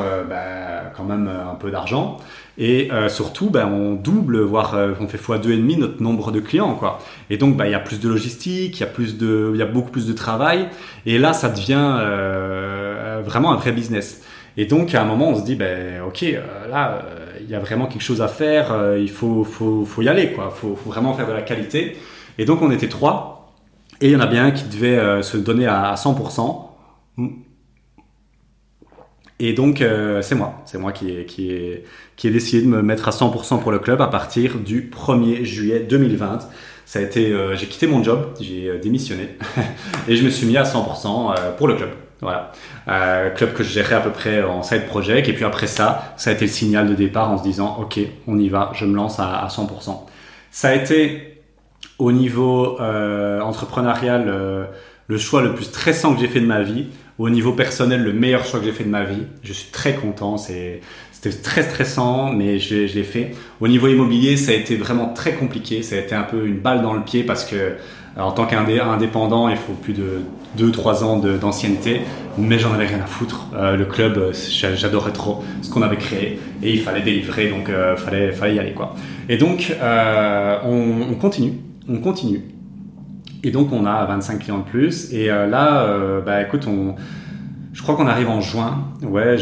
quand même un peu d'argent et surtout, on double, voire on fait fois 2,5 notre nombre de clients, quoi. Et donc, il y a plus de logistique, il y a beaucoup plus de travail. Et là, ça devient vraiment un vrai business. Et donc, à un moment, on se dit, ok, là, il y a vraiment quelque chose à faire. Il faut y aller, quoi. Faut vraiment faire de la qualité. Et donc, on était 3. Et il y en a bien un qui devait se donner à 100%. Et donc, c'est moi qui ai décidé de me mettre à 100% pour le club à partir du 1er juillet 2020. Ça a été, j'ai quitté mon job, j'ai démissionné et je me suis mis à 100% pour le club. Voilà, club que je gérais à peu près en side project. Et puis après ça a été le signal de départ en se disant, ok, on y va, je me lance à 100%. Ça a été au niveau entrepreneurial le choix le plus stressant que j'ai fait de ma vie. Au niveau personnel, le meilleur choix que j'ai fait de ma vie. Je suis très content. C'était très stressant, mais je l'ai fait. Au niveau immobilier, ça a été vraiment très compliqué. Ça a été un peu une balle dans le pied parce que en tant qu'indépendant, il faut plus de 2-3 ans d'ancienneté. Mais j'en avais rien à foutre. Le club, j'adorais trop ce qu'on avait créé et il fallait délivrer, donc fallait y aller, quoi. Et donc on continue. Et donc, on a 25 clients de plus. Et écoute, je crois qu'on arrive en juin. Ouais,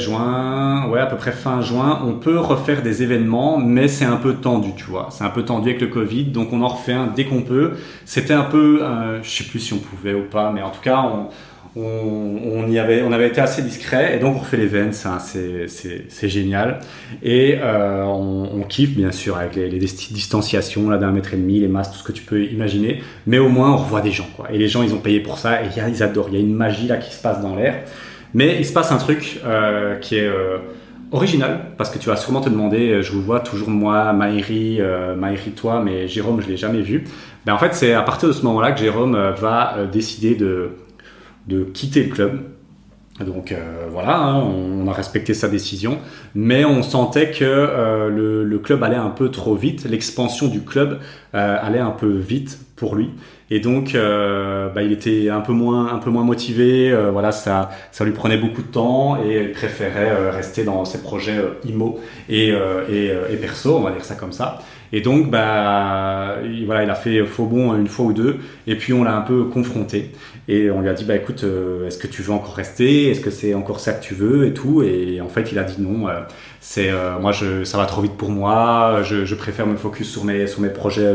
à peu près fin juin. On peut refaire des événements, mais c'est un peu tendu, tu vois. C'est un peu tendu avec le Covid, donc on en refait un dès qu'on peut. C'était un peu, je sais plus si on pouvait ou pas, mais en tout cas, on avait été assez discret, et donc on refait les events, c'est génial. Et on kiffe bien sûr avec les distanciations là d'1,5 mètre, les masques, tout ce que tu peux imaginer, mais au moins on revoit des gens, quoi. Et les gens, ils ont payé pour ça et ils adorent. Il y a une magie là qui se passe dans l'air. Mais il se passe un truc qui est original, parce que tu vas sûrement te demander, je vous vois toujours moi, Maïri toi, mais Jérôme je l'ai jamais vu. En fait, c'est à partir de ce moment-là que Jérôme va décider de quitter le club. Donc voilà, on a respecté sa décision, mais on sentait que le club allait un peu trop vite, l'expansion du club allait un peu vite pour lui, et donc il était un peu moins motivé. Voilà, ça lui prenait beaucoup de temps et il préférait rester dans ses projets IMO et perso, on va dire ça comme ça. Et donc il a fait faux bond une fois ou deux, et puis on l'a un peu confronté et on lui a dit écoute, est-ce que tu veux encore rester, est-ce que c'est encore ça que tu veux et tout. Et en fait il a dit non, moi ça va trop vite pour moi, je préfère me focus sur mes projets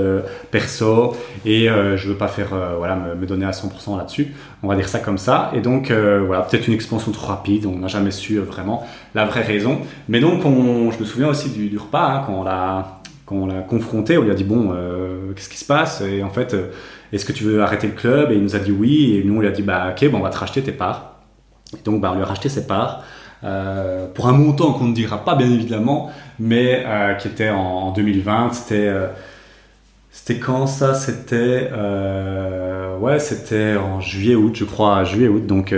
perso, et je veux pas faire me donner à 100% là-dessus, on va dire ça comme ça. Et donc peut-être une expansion trop rapide, on n'a jamais su vraiment la vraie raison. Mais donc je me souviens aussi du repas, quand on l'a confronté, on lui a dit qu'est-ce qui se passe, et en fait est-ce que tu veux arrêter le club? Et il nous a dit oui, et nous on lui a dit ok, on va te racheter tes parts. Et donc on lui a racheté ses parts pour un montant qu'on ne dira pas bien évidemment, mais qui était en 2020. C'était quand ça? C'était en juillet-août, je crois, juillet-août, donc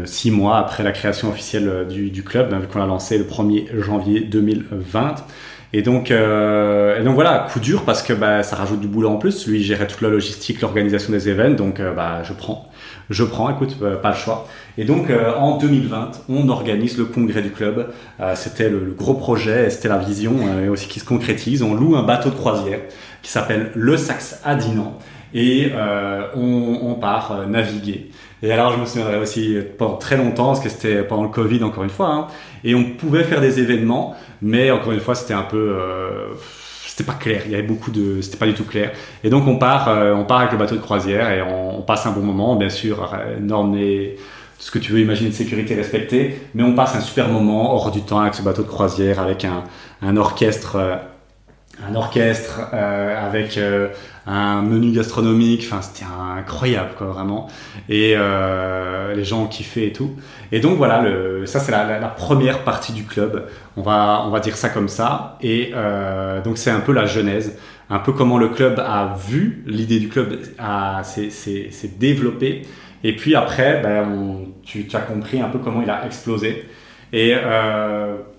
6 mois après la création officielle du club, vu qu'on l'a lancé le 1er janvier 2020. Et donc voilà, coup dur, parce que ça rajoute du boulot en plus. Lui, il gérait toute la logistique, l'organisation des événements, donc je prends, écoute, pas le choix. Et donc en 2020, on organise le congrès du club. C'était le gros projet, c'était la vision aussi qui se concrétise. On loue un bateau de croisière qui s'appelle le Saxe à Dinan, et on part naviguer. Et alors je me souviendrai aussi pendant très longtemps, parce que c'était pendant le Covid encore une fois, et on pouvait faire des événements, mais encore une fois c'était un peu c'était pas clair, c'était pas du tout clair. Et donc on part avec le bateau de croisière, et on passe un bon moment, bien sûr, normes et tout ce que tu veux imaginer de sécurité respectée, mais on passe un super moment hors du temps avec ce bateau de croisière, avec un orchestre avec un menu gastronomique. Enfin, c'était incroyable, quoi, vraiment. Et les gens ont kiffé et tout. Et donc voilà, ça c'est la première partie du club. On va dire ça comme ça. Et donc c'est un peu la genèse, un peu comment le club a vu, l'idée du club s'est développée. Et puis après, tu as compris un peu comment il a explosé. Et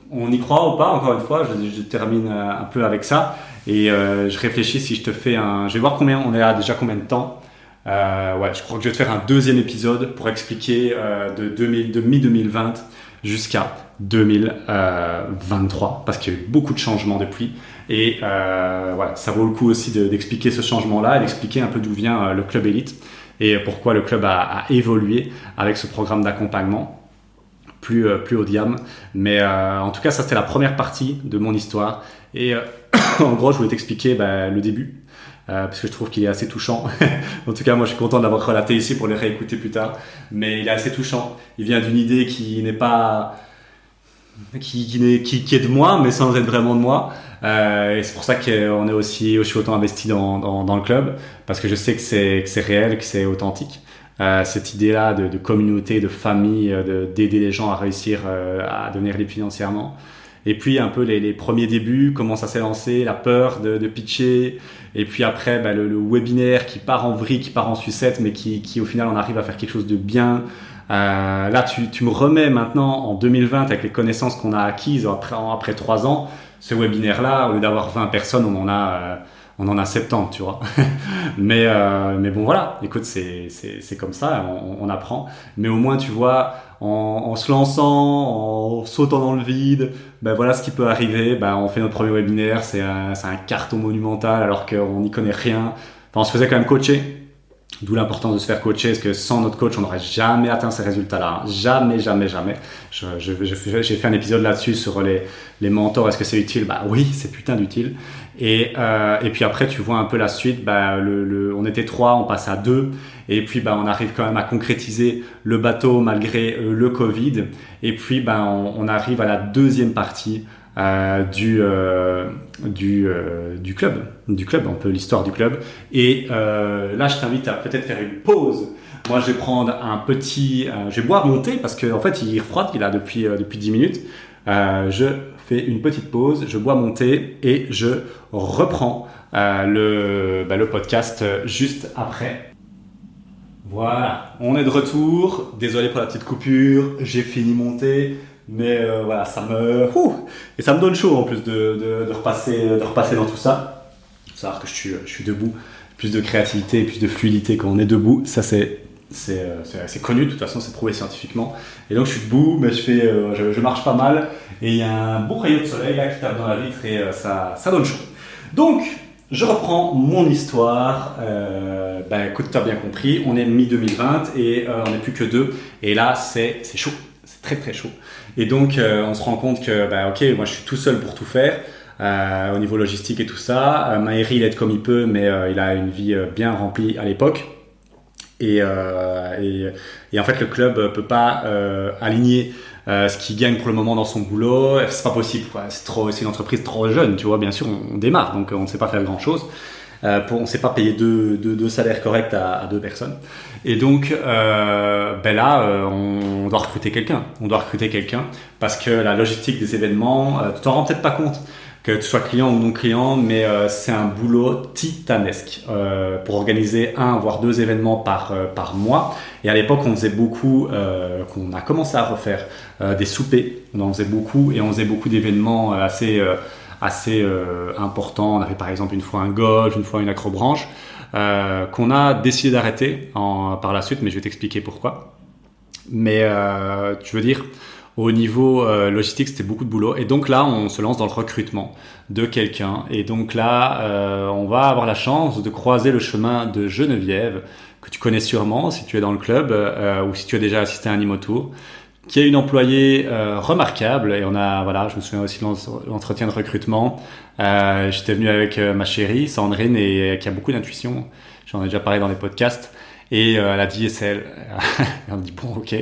on y croit ou pas, encore une fois, je termine un peu avec ça. Et je réfléchis si je te fais je vais voir combien on est à déjà combien de temps. Ouais, je crois que je vais te faire un deuxième épisode pour expliquer de mi-2020 jusqu'à 2023 parce qu'il y a eu beaucoup de changements depuis. Et voilà, ça vaut le coup aussi d'expliquer ce changement-là et d'expliquer un peu d'où vient le club élite et pourquoi le club a évolué avec ce programme d'accompagnement plus haut de gamme. Mais en tout cas, ça c'était la première partie de mon histoire. Et en gros, je voulais t'expliquer le début. Parce que je trouve qu'il est assez touchant. En tout cas, moi, je suis content de l'avoir relaté ici pour le réécouter plus tard. Mais il est assez touchant. Il vient d'une idée qui n'est pas, qui est de moi, mais sans être vraiment de moi. Et c'est pour ça qu'on est aussi autant investi dans le club, parce que je sais que c'est réel, que c'est authentique. Cette idée-là de communauté, de famille, d'aider les gens à réussir à devenir libres financièrement. Et puis un peu les premiers débuts, comment ça s'est lancé, la peur de pitcher, et puis après le webinaire qui part en vrille, qui part en sucette, mais qui au final on arrive à faire quelque chose de bien. Là tu me remets maintenant en 2020 avec les connaissances qu'on a acquises après 3 ans, ce webinaire-là, au lieu d'avoir 20 personnes, on en a 70, tu vois. mais bon voilà, écoute, c'est comme ça, on apprend. Mais au moins tu vois, en se lançant, en sautant dans le vide, voilà ce qui peut arriver. On fait notre premier webinaire, c'est un carton monumental alors qu'on n'y connaît rien. Enfin, on se faisait quand même coacher. D'où l'importance de se faire coacher, parce que sans notre coach, on n'aurait jamais atteint ces résultats-là. Jamais. J'ai fait un épisode là-dessus sur les mentors. Est-ce que c'est utile? Oui, c'est putain d'utile. Et puis après, tu vois un peu la suite. On était 3, on passe à 2. Et puis, on arrive quand même à concrétiser le bateau malgré le Covid. Et puis, on arrive à la deuxième partie du club, un peu l'histoire du club. Et là, je t'invite à peut-être faire une pause. Moi, je vais prendre je vais boire mon thé parce que en fait, il refroide, il a depuis 10 minutes. Je fais une petite pause, je bois mon thé et je reprends le podcast juste après. Voilà, on est de retour. Désolé pour la petite coupure, j'ai fini mon thé. Mais voilà, ça me donne chaud en plus de repasser dans tout ça. Il faut savoir que je suis debout, plus de créativité, plus de fluidité quand on est debout. Ça c'est connu, de toute façon c'est prouvé scientifiquement. Et donc je suis debout, mais je marche pas mal et il y a un bon rayon de soleil là qui tape dans la vitre et ça donne chaud. Donc je reprends mon histoire. Écoute, tu as bien compris, on est mi-2020 et on n'est plus que 2. Et là c'est chaud. C'est très très chaud. Et donc on se rend compte que ok, moi je suis tout seul pour tout faire au niveau logistique et tout ça. Maëri il aide comme il peut, mais il a une vie bien remplie à l'époque. Et en fait le club peut pas aligner ce qu'il gagne pour le moment dans son boulot. C'est pas possible, quoi. C'est une entreprise trop jeune, tu vois. Bien sûr on démarre, donc on ne sait pas faire grand chose. On ne sait pas payer deux salaires corrects à 2 personnes. Et donc là, on doit recruter quelqu'un. On doit recruter quelqu'un parce que la logistique des événements, tu t'en rends peut-être pas compte que tu sois client ou non client, mais c'est un boulot titanesque pour organiser 1 voire 2 événements par mois. Et à l'époque, on faisait beaucoup, qu'on a commencé à refaire des soupers. On en faisait beaucoup et on faisait beaucoup d'événements assez important. On avait par exemple une fois un golf, une fois une acrobranche qu'on a décidé d'arrêter par la suite, mais je vais t'expliquer pourquoi. Mais tu veux dire, au niveau logistique, c'était beaucoup de boulot. Et donc là, on se lance dans le recrutement de quelqu'un. Et donc là, on va avoir la chance de croiser le chemin de Geneviève, que tu connais sûrement si tu es dans le club ou si tu as déjà assisté à un Imotour, qui est une employée remarquable. Et je me souviens aussi de l'entretien de recrutement. J'étais venu avec ma chérie, Sandrine, et qui a beaucoup d'intuition. J'en ai déjà parlé dans les podcasts. Et elle a dit, elle a dit bon, ok.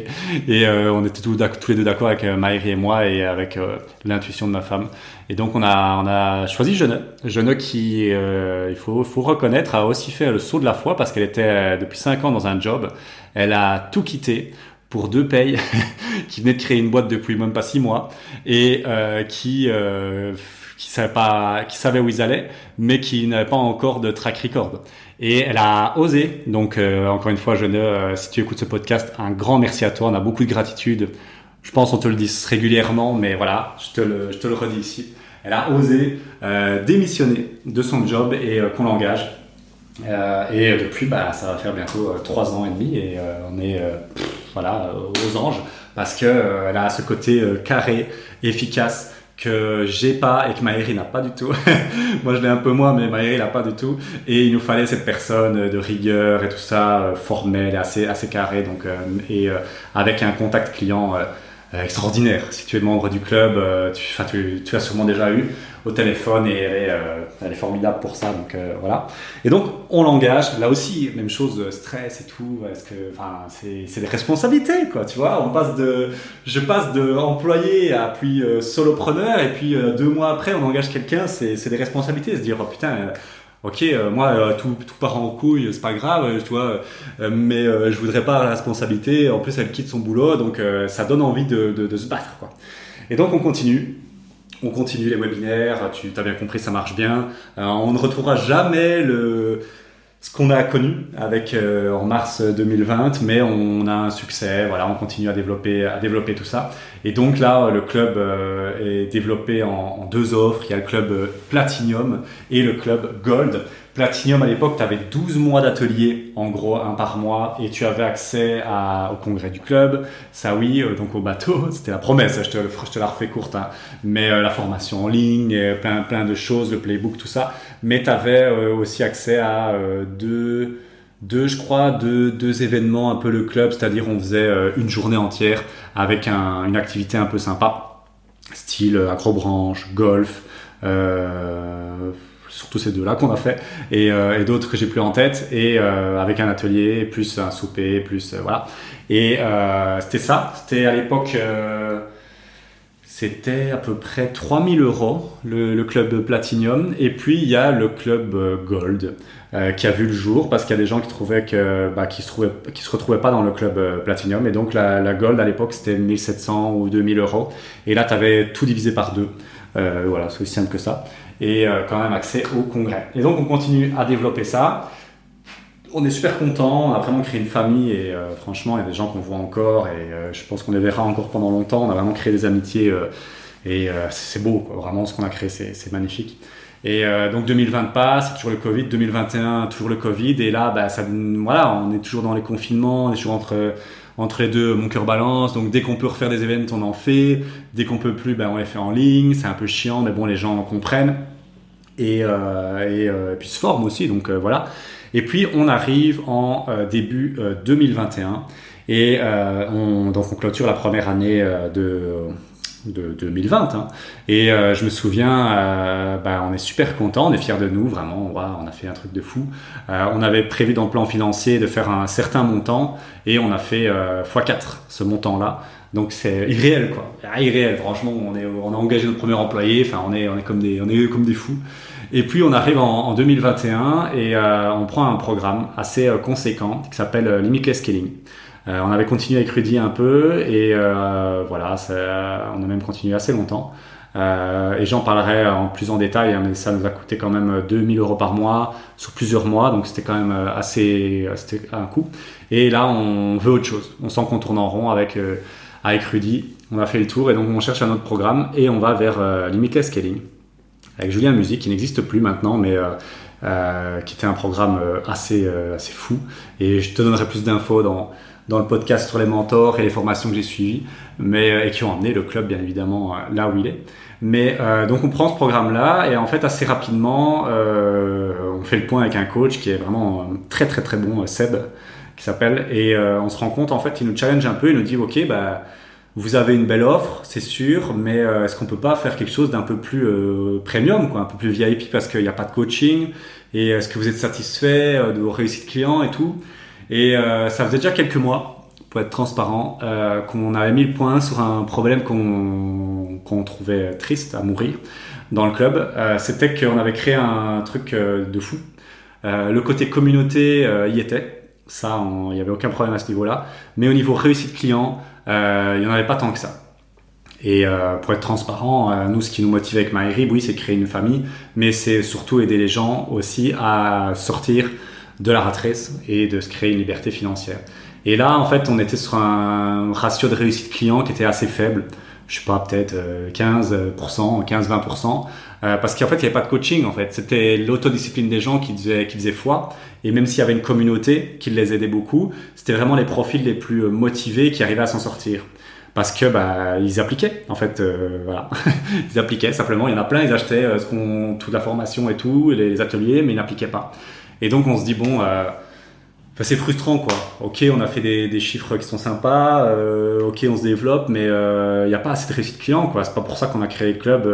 Et on était tous les deux d'accord avec Maëri et moi et avec l'intuition de ma femme. Et donc on a choisi Jeune qui, il faut reconnaître, a aussi fait le saut de la foi parce qu'elle était depuis 5 ans dans un job. Elle a tout quitté pour 2 payes, qui venait de créer une boîte depuis même pas 6 mois et qui savait où ils allaient, mais qui n'avait pas encore de track record. Et elle a osé. Donc encore une fois, si tu écoutes ce podcast, un grand merci à toi. On a beaucoup de gratitude. Je pense qu'on te le dit régulièrement, mais voilà, je te le redis ici. elle a osé démissionner de son job et qu'on l'engage. Et depuis, ça va faire bientôt 3 ans et demi et on est aux anges parce que elle a ce côté carré, efficace que j'ai pas et que Maëri n'a pas du tout. Moi je l'ai un peu moins, mais Maëri l'a pas du tout. Et il nous fallait cette personne de rigueur et tout ça, formelle, assez carré, donc avec un contact client extraordinaire. Si tu es membre du club, tu as sûrement déjà eu au téléphone et elle est formidable pour ça. Donc voilà. Et donc on l'engage. Là aussi, même chose, stress et tout. C'est des responsabilités, quoi. Tu vois, je passe de employé à puis solopreneur et puis 2 mois après on engage quelqu'un. C'est des responsabilités. Se dire oh putain. Ok, moi tout part en couille, c'est pas grave, tu vois, mais je voudrais pas la responsabilité. En plus, elle quitte son boulot, donc ça donne envie de se battre, quoi. Et donc on continue les webinaires. Tu as bien compris, ça marche bien. On ne retrouvera jamais ce qu'on a connu avec en mars 2020, mais on a un succès. Voilà, on continue à développer tout ça. Et donc là, le club est développé en 2 offres. Il y a le club Platinum et le club Gold. Platinum, à l'époque, tu avais 12 mois d'atelier, en gros, 1 par mois, et tu avais accès au congrès du club, ça oui, donc au bateau, c'était la promesse, je te la refais courte, hein. Mais la formation en ligne, plein de choses, le playbook, tout ça, mais tu avais aussi accès à deux événements, un peu le club, c'est-à-dire on faisait une journée entière avec une activité un peu sympa, style acrobranche, golf, surtout ces 2-là qu'on a fait et d'autres que j'ai plus en tête et avec un atelier plus un souper plus voilà et c'était à l'époque c'était à peu près 3 000 € le club Platinum et puis il y a le club Gold qui a vu le jour parce qu'il y a des gens qui trouvaient qui se retrouvaient pas dans le club Platinum et donc la Gold à l'époque c'était 1 700 ou 2 000 € et là tu avais tout divisé par 2. Voilà, c'est aussi simple que ça. Et quand même accès au congrès. Et donc on continue à développer ça. On est super contents, on a vraiment créé une famille et franchement il y a des gens qu'on voit encore et je pense qu'on les verra encore pendant longtemps. On a vraiment créé des amitiés et c'est beau, quoi. Vraiment ce qu'on a créé c'est magnifique. Et donc 2020 passe, c'est toujours le Covid, 2021 toujours le Covid et là on est toujours dans les confinements, on est toujours entre les deux, mon cœur balance, donc dès qu'on peut refaire des événements, on en fait. Dès qu'on peut plus, on les fait en ligne. C'est un peu chiant, mais bon, les gens comprennent. Et puis se forment aussi, donc voilà. Et puis, on arrive en début 2021. Et donc on clôture la première année de 2020 hein. Et je me souviens on est super content, on est fiers de nous vraiment, on a fait un truc de fou. On avait prévu dans le plan financier de faire un certain montant et on a fait x4 ce montant là, donc c'est irréel quoi, irréel franchement. On a engagé notre premier employé, enfin on est comme des fous. Et puis on arrive en 2021 et on prend un programme assez conséquent qui s'appelle Limitless Scaling. On avait continué avec Rudy un peu et on a même continué assez longtemps. Et j'en parlerai plus en détail, hein, mais ça nous a coûté quand même 2 000 € par mois sur plusieurs mois, donc c'était quand même c'était un coût. Et là, on veut autre chose. On sent qu'on tourne en rond avec Rudy. On a fait le tour et donc on cherche un autre programme et on va vers Limitless Scaling avec Julien Musique qui n'existe plus maintenant, mais qui était un programme assez fou. Et je te donnerai plus d'infos dans le podcast sur les mentors et les formations que j'ai suivies, et qui ont amené le club bien évidemment là où il est. Mais donc on prend ce programme-là et en fait assez rapidement on fait le point avec un coach qui est vraiment très très très bon, Seb qui s'appelle, et on se rend compte en fait il nous challenge un peu, il nous dit ok vous avez une belle offre c'est sûr, mais est-ce qu'on peut pas faire quelque chose d'un peu plus premium quoi, un peu plus VIP parce qu'il n'y a pas de coaching, et est-ce que vous êtes satisfait de vos réussites clients et tout. Et ça faisait déjà quelques mois, pour être transparent, qu'on avait mis le point sur un problème qu'on trouvait triste à mourir dans le club. C'était qu'on avait créé un truc de fou. Le côté communauté y était, ça, il n'y avait aucun problème à ce niveau-là. Mais au niveau réussite client, il n'y en avait pas tant que ça. Et pour être transparent, nous, ce qui nous motive avec Maëri, oui, c'est créer une famille, mais c'est surtout aider les gens aussi à sortir de la rat race et de se créer une liberté financière. Et là, en fait, on était sur un ratio de réussite client qui était assez faible. je sais pas, peut-être 15%, 15-20%, parce qu'en fait, il n'y avait pas de coaching, en fait. C'était l'autodiscipline des gens qui faisaient foi. Et même s'il y avait une communauté qui les aidait beaucoup, c'était vraiment les profils les plus motivés qui arrivaient à s'en sortir. Parce que ils appliquaient, en fait, voilà. Ils appliquaient, simplement. Il y en a plein, ils achetaient toute la formation et tout, les ateliers, mais ils n'appliquaient pas. Et donc, on se dit, bon... c'est frustrant, quoi. Ok, on a fait des chiffres qui sont sympas, ok, on se développe, mais il n'y a pas assez de réussite client, quoi. C'est pas pour ça qu'on a créé le club,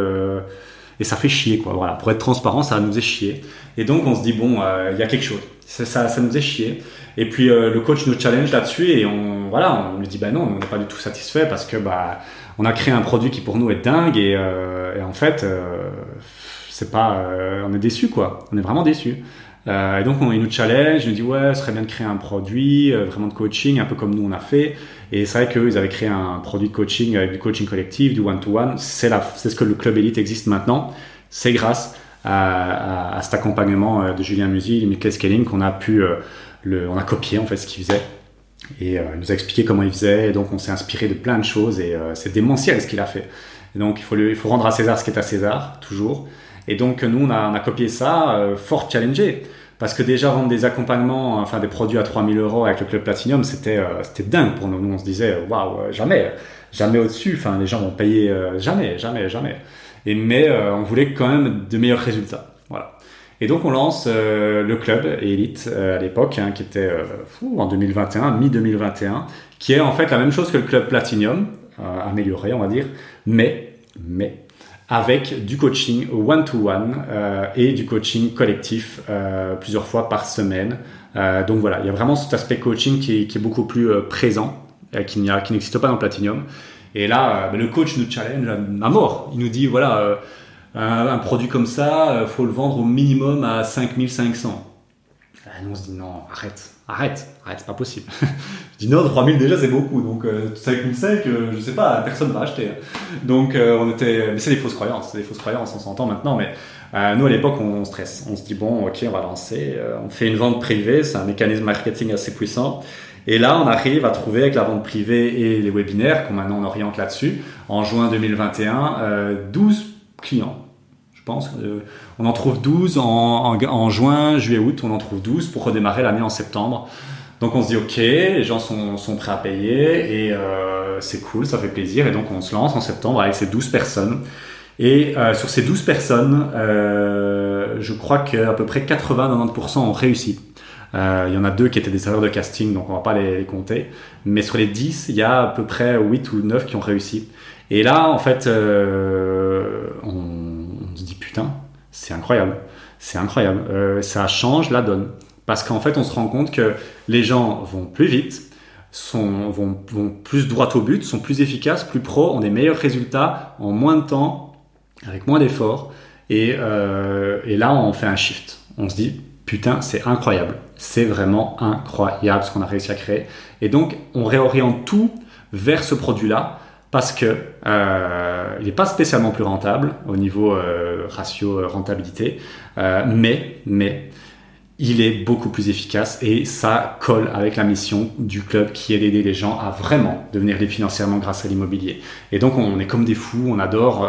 et ça fait chier, quoi. Voilà, pour être transparent, ça nous faisait chier. Et donc, on se dit, bon, il y a quelque chose. Ça nous faisait chier. Et puis, le coach nous challenge là-dessus, et on lui dit, non, on n'est pas du tout satisfait, parce que, on a créé un produit qui pour nous est dingue, et en fait, c'est pas, on est déçus, quoi. On est vraiment déçus. Et donc il nous challenge, il nous dit ouais, ce serait bien de créer un produit vraiment de coaching, un peu comme nous on a fait. Et c'est vrai qu'eux ils avaient créé un produit de coaching avec du coaching collectif, du one-to-one. C'est ce que le club Elite existe maintenant. C'est grâce à cet accompagnement de Julien Musi et Michael Scaling qu'on a pu on a copié en fait ce qu'il faisait. Et il nous a expliqué comment il faisait. Et donc on s'est inspiré de plein de choses et c'est démentiel ce qu'il a fait. Et donc il faut rendre à César ce qui est à César toujours. Et donc nous on a copié ça, fort challengé, parce que déjà vendre des accompagnements, enfin des produits à 3 000 € avec le club Platinum, c'était dingue pour nous. Nous on se disait waouh, jamais au-dessus. Enfin les gens vont payer jamais. Mais on voulait quand même de meilleurs résultats. Voilà. Et donc on lance le club Elite à l'époque, qui était en 2021, mi-2021, qui est en fait la même chose que le club Platinum, amélioré on va dire, mais avec du coaching one-to-one et du coaching collectif plusieurs fois par semaine. Donc voilà, il y a vraiment cet aspect coaching qui est beaucoup plus présent, qui n'existe pas dans Platinum. Et là, le coach nous challenge à mort. Il nous dit, voilà, un produit comme ça, faut le vendre au minimum à 5 500. Et nous, on se dit, non, arrête, c'est pas possible. Je dis non, 3 000 déjà, c'est beaucoup. Donc, 5 500, je sais pas, personne va acheter. Donc, mais c'est des fausses croyances, on s'entend maintenant, mais nous, à l'époque, on stresse. On se dit, bon, ok, on va lancer, on fait une vente privée, c'est un mécanisme marketing assez puissant. Et là, on arrive à trouver avec la vente privée et les webinaires, qu'on maintenant on oriente là-dessus, en juin 2021, 12 clients. Je pense on en trouve 12 en juin, juillet, août, on en trouve 12 pour redémarrer l'année en septembre. Donc on se dit ok, les gens sont prêts à payer et c'est cool, ça fait plaisir. Et donc on se lance en septembre avec ces 12 personnes. Et sur ces 12 personnes, je crois qu'à peu près 80-90% ont réussi. Il y en a 2 qui étaient des erreurs de casting, donc on va pas les compter. Mais sur les 10, il y a à peu près 8 ou 9 qui ont réussi. Et là, en fait, on se dit putain, c'est incroyable. Ça change la donne. Parce qu'en fait, on se rend compte que les gens vont plus vite, vont plus droit au but, sont plus efficaces, plus pros, ont des meilleurs résultats en moins de temps, avec moins d'efforts. Et là, on fait un shift. On se dit putain, c'est incroyable. C'est vraiment incroyable ce qu'on a réussi à créer. Et donc, on réoriente tout vers ce produit-là parce que il n'est pas spécialement plus rentable au niveau ratio rentabilité, mais il est beaucoup plus efficace et ça colle avec la mission du club qui est d'aider les gens à vraiment devenir libres financièrement grâce à l'immobilier. Et donc, on est comme des fous, on adore,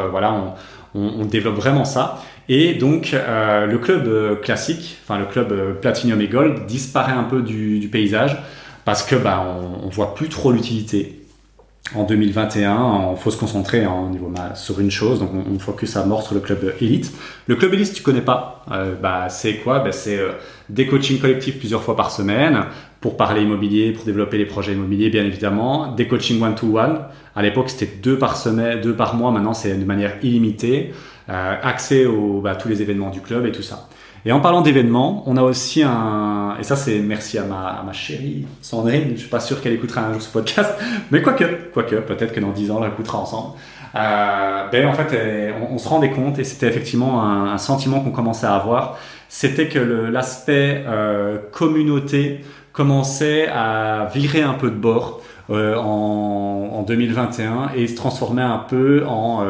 on développe vraiment ça. Et donc, le club classique, enfin le club Platinum et Gold disparaît un peu du paysage parce que on voit plus trop l'utilité. En 2021, il faut se concentrer sur une chose, donc on focus à mort sur le club Elite. Le club Elite, si tu connais pas, c'est quoi ? C'est des coachings collectifs plusieurs fois par semaine pour parler immobilier, pour développer les projets immobiliers, bien évidemment. Des coachings one-to-one. À l'époque, c'était 2 par semaine, 2 par mois. Maintenant, c'est de manière illimitée. Accès tous les événements du club et tout ça. Et en parlant d'événements, on a aussi et ça c'est merci à ma chérie Sandrine, je suis pas sûr qu'elle écoutera un jour ce podcast, mais quoique, peut-être que dans 10 ans on l'écoutera ensemble. En fait, on se rendait compte, et c'était effectivement un sentiment qu'on commençait à avoir, c'était que l'aspect communauté commençait à virer un peu de bord en 2021 et se transformer un peu en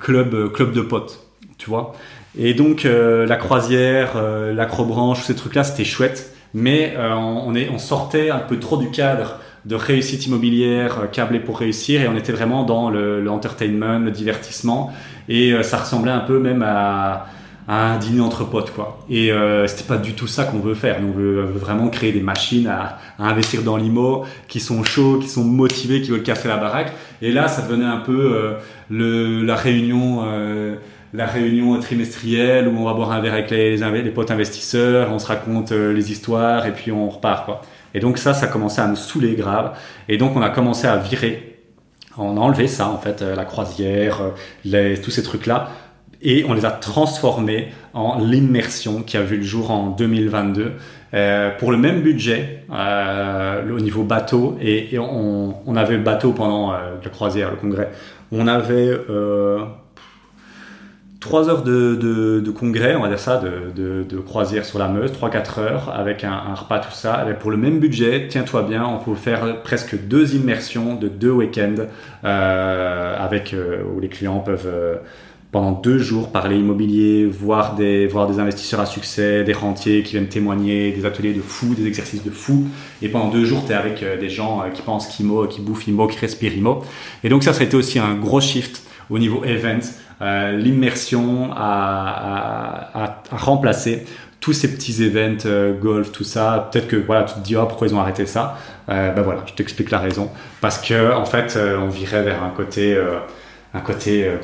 club de potes, tu vois. Et donc la croisière, l'acrobranche, ces trucs-là, c'était chouette, mais on sortait un peu trop du cadre de réussite immobilière câblée pour réussir, et on était vraiment dans l'entertainment, le divertissement, et ça ressemblait un peu même à un dîner entre potes, quoi. Et c'était pas du tout ça qu'on veut faire. Nous, on veut vraiment créer des machines à investir dans l'IMO, qui sont chauds, qui sont motivés, qui veulent casser la baraque. Et là, ça devenait un peu la réunion trimestrielle où on va boire un verre avec les potes investisseurs, on se raconte les histoires et puis on repart, quoi. Et donc ça commençait à nous saouler grave. Et donc on a commencé à virer. On a enlevé ça, en fait, la croisière, tous ces trucs-là. Et on les a transformés en l'immersion qui a vu le jour en 2022 pour le même budget au niveau bateau. Et on avait le bateau pendant la croisière, le congrès. On avait 3 heures de congrès, on va dire ça, de croisière sur la Meuse, 3-4 heures avec un repas, tout ça. Et pour le même budget, tiens-toi bien, on peut faire presque 2 immersions de 2 week-ends où les clients peuvent pendant 2 jours parler immobilier, voir des investisseurs à succès, des rentiers qui viennent témoigner, des ateliers de fous, des exercices de fous. Et pendant 2 jours, tu es avec des gens qui pensent qu'IMO, qui bouffent IMO, qui respirent IMO. Et donc ça a été aussi un gros shift au niveau events. L'immersion a remplacé tous ces petits events, golf, tout ça. Peut-être que voilà, tu te dis pourquoi ils ont arrêté ça. Voilà, je t'explique la raison. Parce que en fait, on virait vers un côté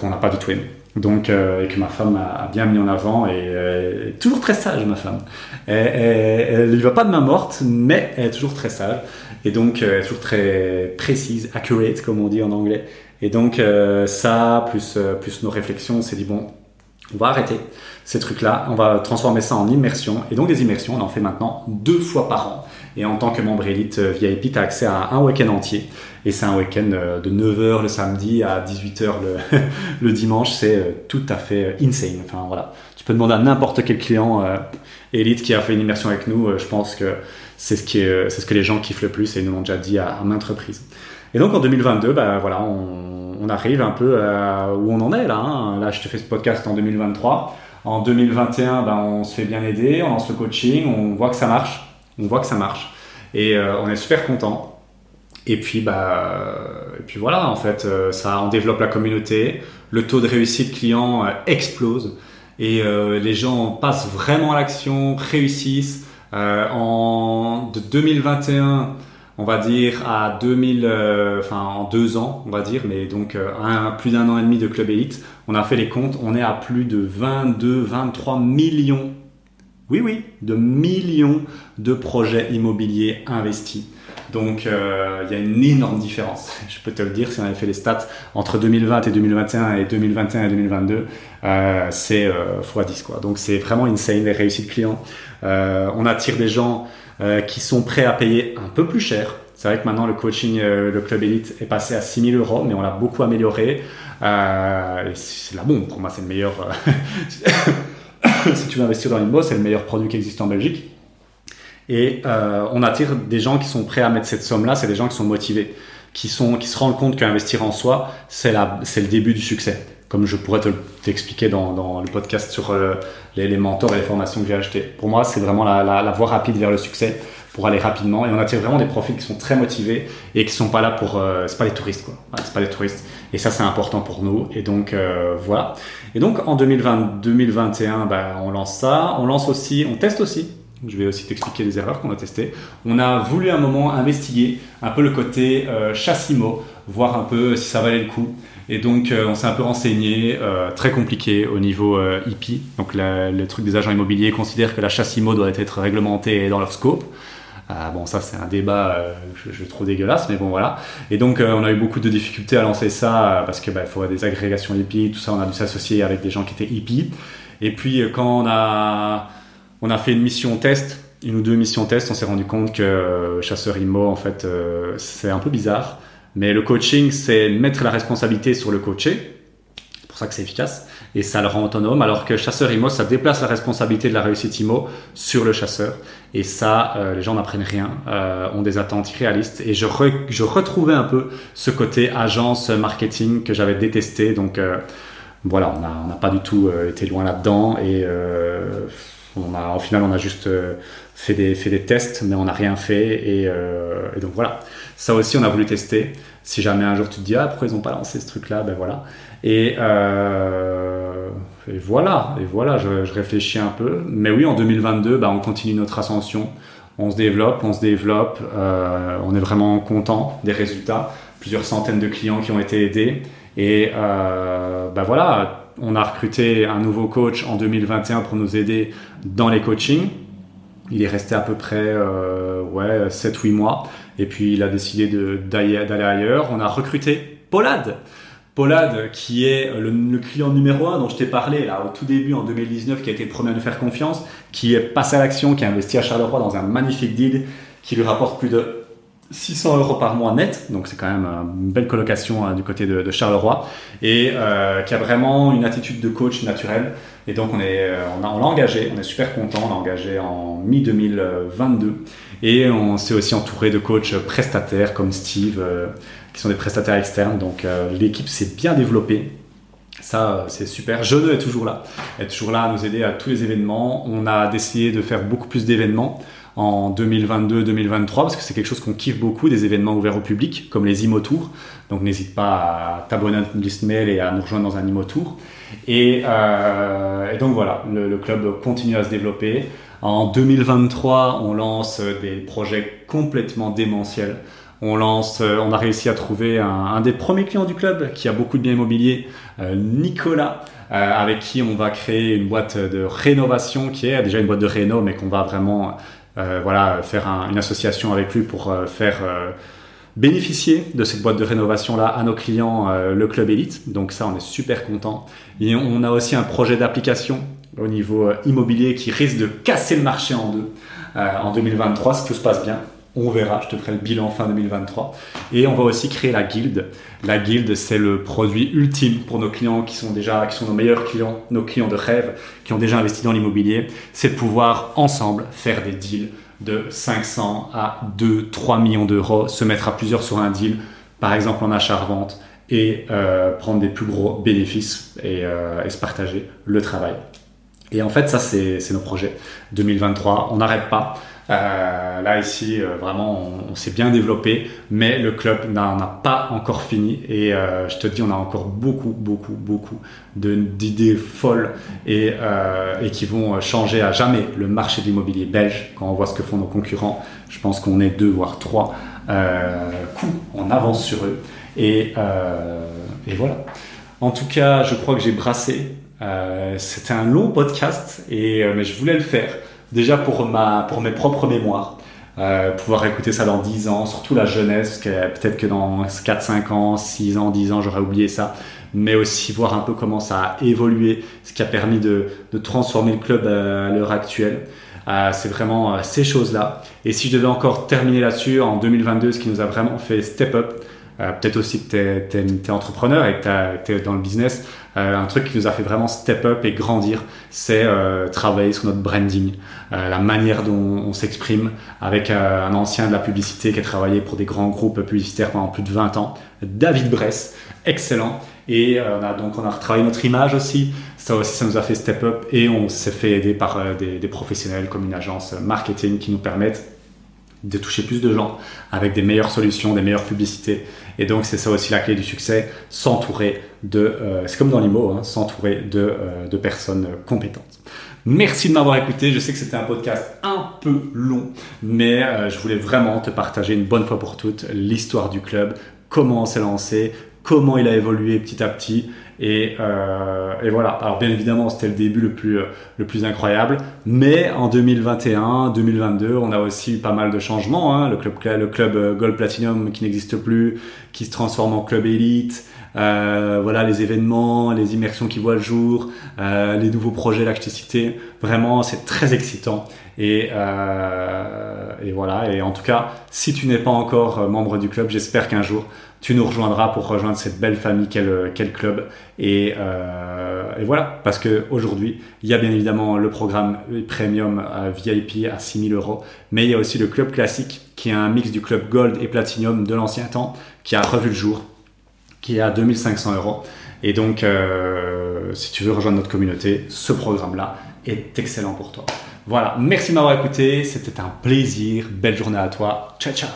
qu'on n'a pas du tout aimé. Donc, et que ma femme a bien mis en avant, et toujours très sage, ma femme. Elle y va pas de main morte, mais elle est toujours très sage. Et donc, elle est toujours très précise, accurate, comme on dit en anglais. Et donc, ça, plus nos réflexions, on s'est dit, bon, on va arrêter ces trucs-là, on va transformer ça en immersion. Et donc, des immersions, on en fait maintenant 2 fois par an. Et en tant que membre élite VIP, tu as accès à un week-end entier. Et c'est un week-end de 9h le samedi à 18h le dimanche. C'est tout à fait insane. Enfin, voilà. Tu peux demander à n'importe quel client élite qui a fait une immersion avec nous. Je pense que c'est ce que les gens kiffent le plus, et ils nous l'ont déjà dit à maintes reprises. Et donc en 2022, voilà, on arrive un peu où on en est là. Là, je te fais ce podcast en 2023. En 2021, on se fait bien aider, on lance le coaching, on voit que ça marche. Et on est super content. Et puis voilà, en fait, on développe la communauté. Le taux de réussite client explose. Et les gens passent vraiment à l'action, réussissent. De 2021, on va dire, à 2000, en 2 ans, on va dire, mais donc plus d'1 an et demi de Club Elite, on a fait les comptes, on est à plus de 23 millions. Oui, de millions de projets immobiliers investis. Donc, il y a une énorme différence. Je peux te le dire, si on avait fait les stats entre 2020 et 2021 et 2021 et 2022, c'est x10, quoi. Donc, c'est vraiment insane, les réussites clients. On attire des gens qui sont prêts à payer un peu plus cher. C'est vrai que maintenant, le coaching, le Club Elite est passé à 6 000 €, mais on l'a beaucoup amélioré. C'est la bombe. Pour moi, c'est le meilleur... si tu veux investir dans l'IMO, c'est le meilleur produit qui existe en Belgique. Et on attire des gens qui sont prêts à mettre cette somme-là. C'est des gens qui sont motivés, qui se rendent compte qu'investir en soi, c'est le début du succès. Comme je pourrais t'expliquer dans le podcast sur les mentors et les formations que j'ai achetées. Pour moi, c'est vraiment la voie rapide vers le succès, pour aller rapidement. Et on attire vraiment des profils qui sont très motivés et qui sont pas là pour... c'est pas les touristes, quoi. Ouais, c'est pas les touristes. Et ça, c'est important pour nous. Et donc, voilà. Et donc, en 2021, on lance ça. On teste aussi. Je vais aussi t'expliquer les erreurs qu'on a testées. On a voulu à un moment investiguer un peu le côté chasse IMO, voir un peu si ça valait le coup. Et donc, on s'est un peu renseigné, très compliqué au niveau IPI. Donc, le truc des agents immobiliers considère que la chasse IMO doit être réglementée dans leur scope. Ça, c'est un débat que je trouve dégueulasse, mais bon, voilà. Et donc, on a eu beaucoup de difficultés à lancer ça parce que faut des agrégations IPI, tout ça, on a dû s'associer avec des gens qui étaient IPI. Et puis, quand on a fait une mission test, 1 ou 2 missions test, on s'est rendu compte que chasseur IMO, en fait, c'est un peu bizarre. Mais le coaching, c'est mettre la responsabilité sur le coaché. C'est pour ça que c'est efficace. Et ça le rend autonome. Alors que chasseur IMO, ça déplace la responsabilité de la réussite IMO sur le chasseur. Et ça, les gens n'apprennent rien, ont des attentes irréalistes. Et je retrouvais un peu ce côté agence marketing que j'avais détesté. Donc, voilà, on n'a pas du tout été loin là-dedans. Et Au final, on a juste fait des tests, mais on n'a rien fait. Et donc voilà, ça aussi, on a voulu tester. Si jamais un jour tu te dis, pourquoi ils n'ont pas lancé ce truc-là, ben voilà. Et voilà, je réfléchis un peu. Mais oui, en 2022, on continue notre ascension. On se développe. On est vraiment content des résultats. Plusieurs centaines de clients qui ont été aidés. Et voilà, on a recruté un nouveau coach en 2021 pour nous aider dans les coachings. Il est resté à peu près 7-8 mois. Et puis, il a décidé d'aller ailleurs. On a recruté Paulade, qui est le client numéro 1 dont je t'ai parlé là, au tout début en 2019, qui a été le premier à nous faire confiance, qui est passé à l'action, qui a investi à Charleroi dans un magnifique deal qui lui rapporte plus de 600 € par mois net, donc c'est quand même une belle colocation du côté de Charleroi, et qui a vraiment une attitude de coach naturelle. Et donc on l'a engagé, on est super content, on l'a engagé en mi-2022, et on s'est aussi entouré de coachs prestataires comme Steve, qui sont des prestataires externes. Donc l'équipe s'est bien développée. Ça, c'est super. Jeune est toujours là à nous aider à tous les événements. On a décidé de faire beaucoup plus d'événements en 2022-2023 parce que c'est quelque chose qu'on kiffe beaucoup, des événements ouverts au public comme les IMO Tours. Donc n'hésite pas à t'abonner à notre liste mail et à nous rejoindre dans un IMO Tour. Et donc voilà, le club continue à se développer. En 2023, on lance des projets complètement démentiels. On a réussi à trouver un des premiers clients du club qui a beaucoup de biens immobiliers, Nicolas, avec qui on va créer une boîte de rénovation qui est déjà une boîte de réno, mais qu'on va vraiment faire une association avec lui pour faire bénéficier de cette boîte de rénovation-là à nos clients, le Club Elite. Donc ça, on est super content. Et on a aussi un projet d'application au niveau immobilier qui risque de casser le marché en deux en 2023, si tout se passe bien. On verra, je te ferai le bilan fin 2023. Et on va aussi créer la guilde. La guilde, c'est le produit ultime pour nos clients qui sont nos meilleurs clients, nos clients de rêve, qui ont déjà investi dans l'immobilier. C'est de pouvoir ensemble faire des deals de 500 à 2-3 millions d'euros, se mettre à plusieurs sur un deal, par exemple en achat-revente, et prendre des plus gros bénéfices et se partager le travail. Et en fait, ça, c'est nos projets 2023. On n'arrête pas. Là, ici, vraiment, on s'est bien développé, mais le club n'en a pas encore fini. Et je te dis, on a encore beaucoup d'idées folles et qui vont changer à jamais le marché de l'immobilier belge. Quand on voit ce que font nos concurrents, je pense qu'on est 2 voire 3 coups en avance sur eux. Et voilà. En tout cas, je crois que j'ai brassé. C'était un long podcast, mais je voulais le faire. Déjà pour mes propres mémoires, pouvoir écouter ça dans 10 ans, surtout la jeunesse, peut-être que dans 4, 5 ans, 6 ans, 10 ans, j'aurais oublié ça, mais aussi voir un peu comment ça a évolué, ce qui a permis de transformer le club à l'heure actuelle. C'est vraiment ces choses-là. Et si je devais encore terminer là-dessus, en 2022, ce qui nous a vraiment fait step up, peut-être aussi que t'es entrepreneur et que t'es dans le business, un truc qui nous a fait vraiment step up et grandir, c'est travailler sur notre branding, la manière dont on s'exprime, avec un ancien de la publicité qui a travaillé pour des grands groupes publicitaires pendant plus de 20 ans, David Bress, excellent. Et on a retravaillé notre image aussi. Ça nous a fait step up et on s'est fait aider par des professionnels comme une agence marketing qui nous permettent de toucher plus de gens avec des meilleures solutions, des meilleures publicités. Et donc, c'est ça aussi la clé du succès, s'entourer c'est comme dans l'IMO, s'entourer de personnes compétentes. Merci de m'avoir écouté. Je sais que c'était un podcast un peu long, mais je voulais vraiment te partager une bonne fois pour toutes l'histoire du club, comment on s'est lancé, comment il a évolué petit à petit. Et voilà. Alors bien évidemment, c'était le début le plus incroyable. Mais en 2021, 2022, on a aussi eu pas mal de changements. Le club Gold Platinum qui n'existe plus, qui se transforme en club élite. Les événements, les immersions qui voient le jour, les nouveaux projets là que je t'ai cités. Vraiment, c'est très excitant. Et voilà. Et en tout cas, si tu n'es pas encore membre du club, j'espère qu'un jour tu nous rejoindras pour rejoindre cette belle famille qu'est le club. Et voilà, parce que aujourd'hui, il y a bien évidemment le programme Premium VIP à 6 000 €, mais il y a aussi le club classique qui est un mix du club Gold et Platinum de l'ancien temps, qui a revu le jour, qui est à 2 500 €. Et donc, si tu veux rejoindre notre communauté, ce programme-là est excellent pour toi. Voilà, merci de m'avoir écouté, c'était un plaisir, belle journée à toi, ciao ciao.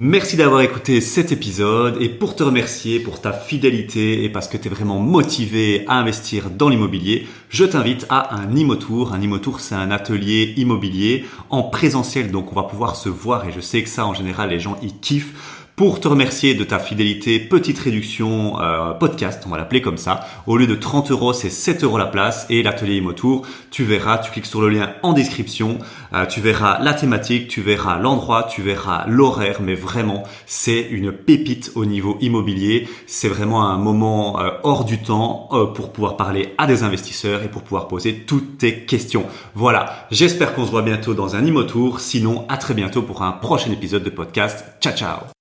Merci d'avoir écouté cet épisode et pour te remercier pour ta fidélité et parce que tu es vraiment motivé à investir dans l'immobilier, je t'invite à un IMOtour. Un IMOtour, c'est un atelier immobilier en présentiel, donc on va pouvoir se voir et je sais que ça en général les gens y kiffent. Pour te remercier de ta fidélité, petite réduction podcast, on va l'appeler comme ça. Au lieu de 30 €, c'est 7 € la place et l'atelier IMOtour, tu verras, tu cliques sur le lien en description, tu verras la thématique, tu verras l'endroit, tu verras l'horaire, mais vraiment, c'est une pépite au niveau immobilier. C'est vraiment un moment hors du temps pour pouvoir parler à des investisseurs et pour pouvoir poser toutes tes questions. Voilà, j'espère qu'on se voit bientôt dans un IMOtour. Sinon, à très bientôt pour un prochain épisode de podcast. Ciao, ciao!